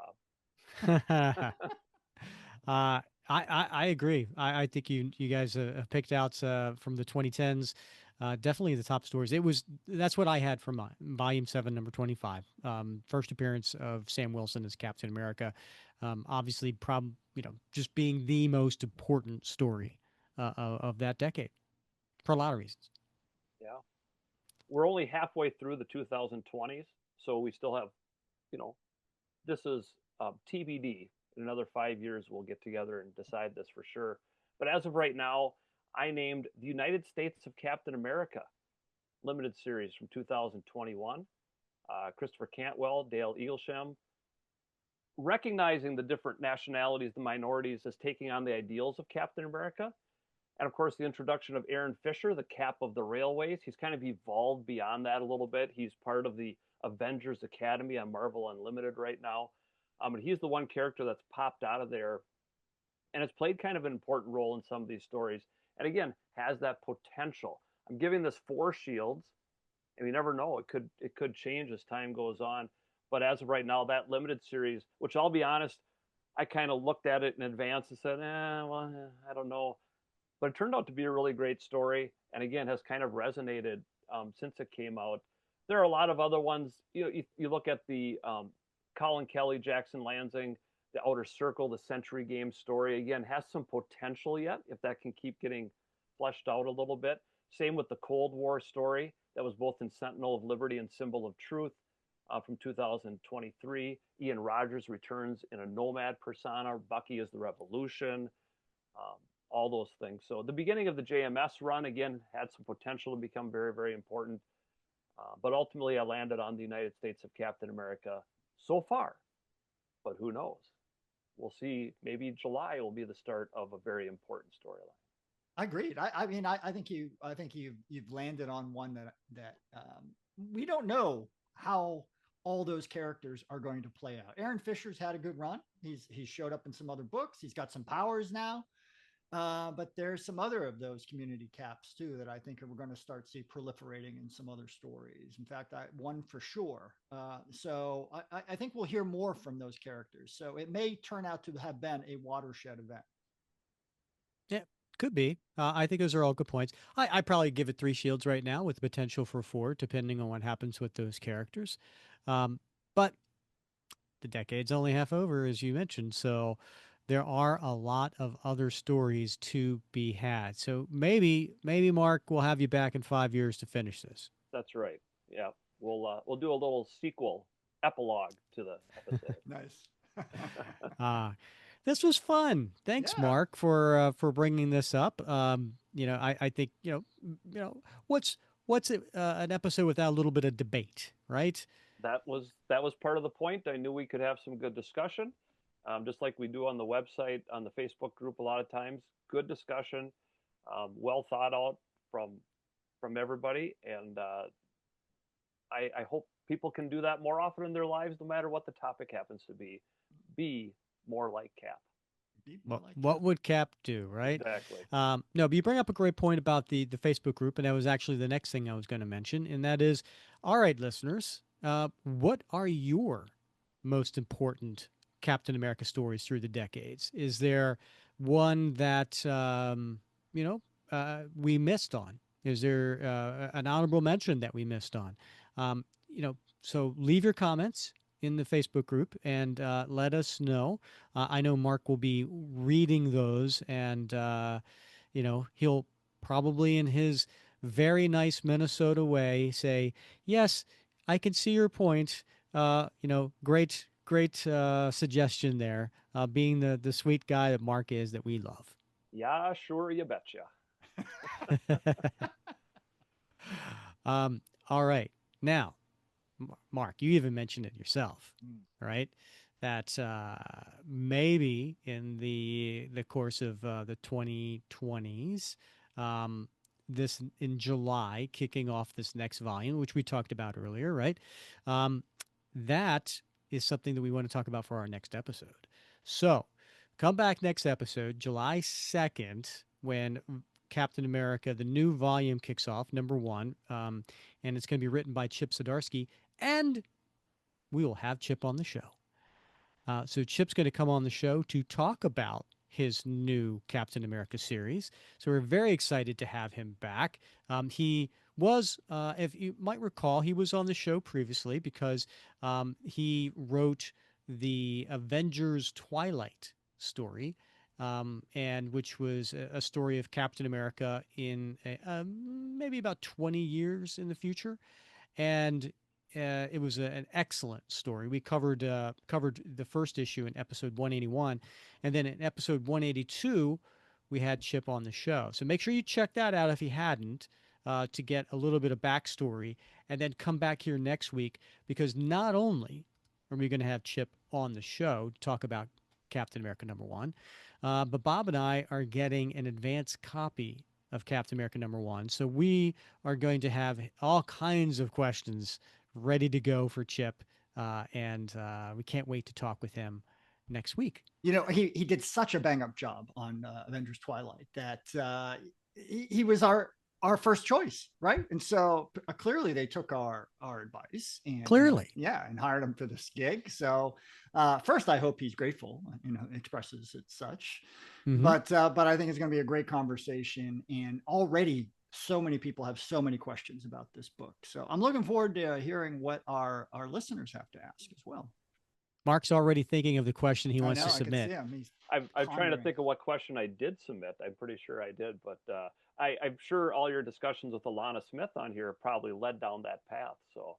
uh, I agree. I think you guys have picked out from the 2010s, definitely the top stories. That's what I had for my volume 7, number 25. First appearance of Sam Wilson as Captain America. Obviously, just being the most important story of that decade for a lot of reasons. Yeah. We're only halfway through the 2020s, so we still have, this is TBD. In another 5 years, we'll get together and decide this for sure. But as of right now, I named the United States of Captain America limited series from 2021. Christopher Cantwell, Dale Eaglesham, recognizing the different nationalities, the minorities, as taking on the ideals of Captain America. And of course, the introduction of Aaron Fisher, the Cap of the Railways. He's kind of evolved beyond that a little bit. He's part of the Avengers Academy on Marvel Unlimited right now. And he's the one character that's popped out of there and has played kind of an important role in some of these stories. And again, has that potential. I'm giving this 4 shields, and you never know. It could change as time goes on. But as of right now, that limited series, which I'll be honest, I kind of looked at it in advance and said, I don't know. But it turned out to be a really great story, and again, has kind of resonated since it came out. There are a lot of other ones. You look at the Colin Kelly, Jackson Lansing, the Outer Circle, the Century Game story. Again, has some potential yet if that can keep getting fleshed out a little bit. Same with the Cold War story that was both in Sentinel of Liberty and Symbol of Truth from 2023. Ian Rogers returns in a nomad persona. Bucky is the Revolution. All those things. So the beginning of the JMS run, again, had some potential to become very, very important. But ultimately, I landed on the United States of Captain America so far. But who knows? We'll see. Maybe July will be the start of a very important storyline. Agreed. I think you've landed on one that we don't know how all those characters are going to play out. Aaron Fisher's had a good run. He's showed up in some other books. He's got some powers now. But there's some other of those community caps too that I think we're going to start to see proliferating in some other stories. In fact, one for sure. So I think we'll hear more from those characters. So it may turn out to have been a watershed event. Yeah, could be. I think those are all good points. I probably give it 3 shields right now with the potential for 4, depending on what happens with those characters. But the decade's only half over, as you mentioned. So there are a lot of other stories to be had. So maybe Mark, we'll have you back in 5 years to finish this. That's right. Yeah, we'll do a little sequel epilogue to the episode. Nice. This was fun. Thanks, Yeah. Mark, for bringing this up. I think what's an episode without a little bit of debate, right? That was part of the point. I knew we could have some good discussion. Just like we do on the website, on the Facebook group a lot of times. Good discussion, well thought out from everybody. And I hope people can do that more often in their lives, no matter what the topic happens to be. Be more like Cap. Be more What like what Cap. would Cap do, right? Exactly. No, but you bring up a great point about the Facebook group, and that was actually the next thing I was going to mention, and that is, all right, listeners, what are your most important Captain America stories through the decades? Is there one that you know we missed on? Is there an honorable mention that we missed on? So leave your comments in the Facebook group and let us know. I know Mark will be reading those, and he'll probably, in his very nice Minnesota way, say, "Yes, I can see your point. Great suggestion there. Being the sweet guy that Mark is, that we love." Yeah, sure, you betcha. um, all right, now Mark, you even mentioned it yourself, Mm. right? That maybe in the course of the 2020s, um, this in July, kicking off this next volume, which we talked about earlier, right? Um, that is something that we want to talk about for our next episode. So come back next episode, July 2nd, when Captain America, the new volume kicks off, number one, and it's going to be written by Chip Zdarsky, and we will have Chip on the show. So Chip's going to come on the show to talk about his new Captain America series. So we're very excited to have him back. He was, if you might recall, he was on the show previously because he wrote the Avengers Twilight story, and which was a story of Captain America in maybe about 20 years in the future, and it was an excellent story. We covered the first issue in episode 181, and then in episode 182, we had Chip on the show. So make sure you check that out if you hadn't, to get a little bit of backstory, and then come back here next week, because not only are we going to have Chip on the show to talk about Captain America number one, but Bob and I are getting an advanced copy of Captain America number one. So we are going to have all kinds of questions ready to go for Chip, and we can't wait to talk with him next week. He did such a bang up job on Avengers Twilight that he was our first choice, right? And so clearly they took our advice and Clearly. yeah, and hired him for this gig. So first, I hope he's grateful, expresses it such. Mm-hmm. But I think it's going to be a great conversation, and already so many people have so many questions about this book. So I'm looking forward to hearing what our listeners have to ask as well. Mark's already thinking of the question he I wants know to I could see submit. him. He's I'm trying to pondering. think of what question I did submit. I'm pretty sure I did, but I'm sure all your discussions with Alana Smith on here probably led down that path. So,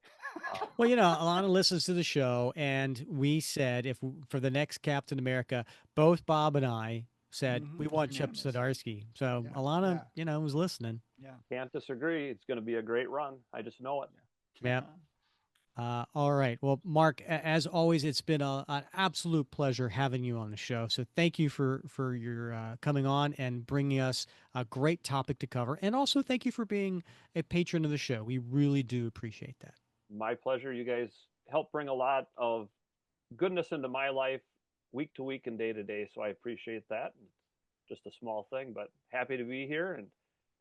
Well, Alana listens to the show, and we said, if for the next Captain America, both Bob and I said we It's want Chip unanimous. Zdarsky. So Yeah, Alana, yeah, was listening. yeah, can't disagree. It's going to be a great run. I just know it. yeah. Yeah. All right. Well, Mark, as always, it's been an absolute pleasure having you on the show. So thank you for your coming on and bringing us a great topic to cover, and also thank you for being a patron of the show. We really do appreciate that. My pleasure. You guys help bring a lot of goodness into my life week to week and day to day. So I appreciate that. Just a small thing, but happy to be here,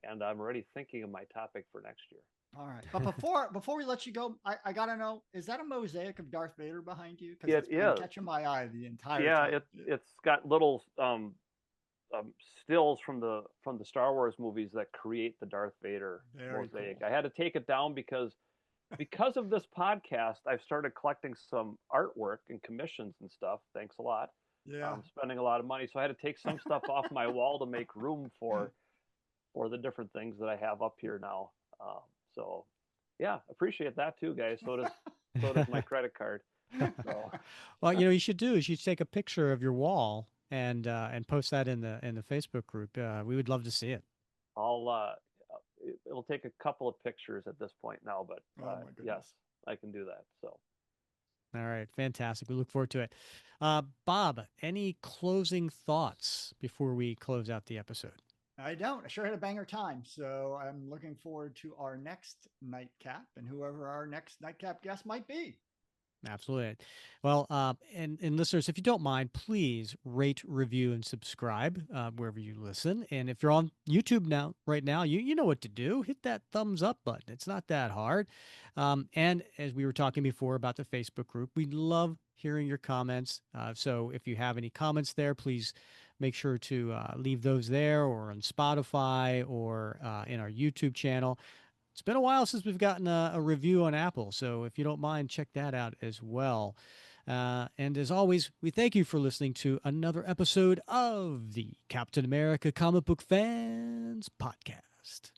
and I'm already thinking of my topic for next year. All right, but before we let you go, I gotta know: is that a mosaic of Darth Vader behind you? Because It it's been is. catching my eye the entire Yeah, time. it's got little stills from the Star Wars movies that create the Darth Vader Very mosaic. cool. I had to take it down because of this podcast. I've started collecting some artwork and commissions and stuff. Thanks a lot. Yeah. Spending a lot of money, so I had to take some stuff off my wall to make room for the different things that I have up here now. Um, so, yeah, appreciate that too, guys. So does my credit card. So Well, you should do is you take a picture of your wall and post that in the Facebook group. We would love to see it. I'll it'll take a couple of pictures at this point now, but Oh my yes, goodness. I can do that. So All right, fantastic. We look forward to it. Bob, any closing thoughts before we close out the episode? I don't. I sure had a banger time. So I'm looking forward to our next nightcap and whoever our next nightcap guest might be. Absolutely. Well, and listeners, if you don't mind, please rate, review, and subscribe wherever you listen. And if you're on YouTube now, right now, you know what to do. Hit that thumbs up button. It's not that hard. And as we were talking before about the Facebook group, we love hearing your comments. So if you have any comments there, please make sure to leave those there or on Spotify or in our YouTube channel. It's been a while since we've gotten a review on Apple, so if you don't mind, check that out as well. And as always, we thank you for listening to another episode of the Captain America Comic Book Fans Podcast.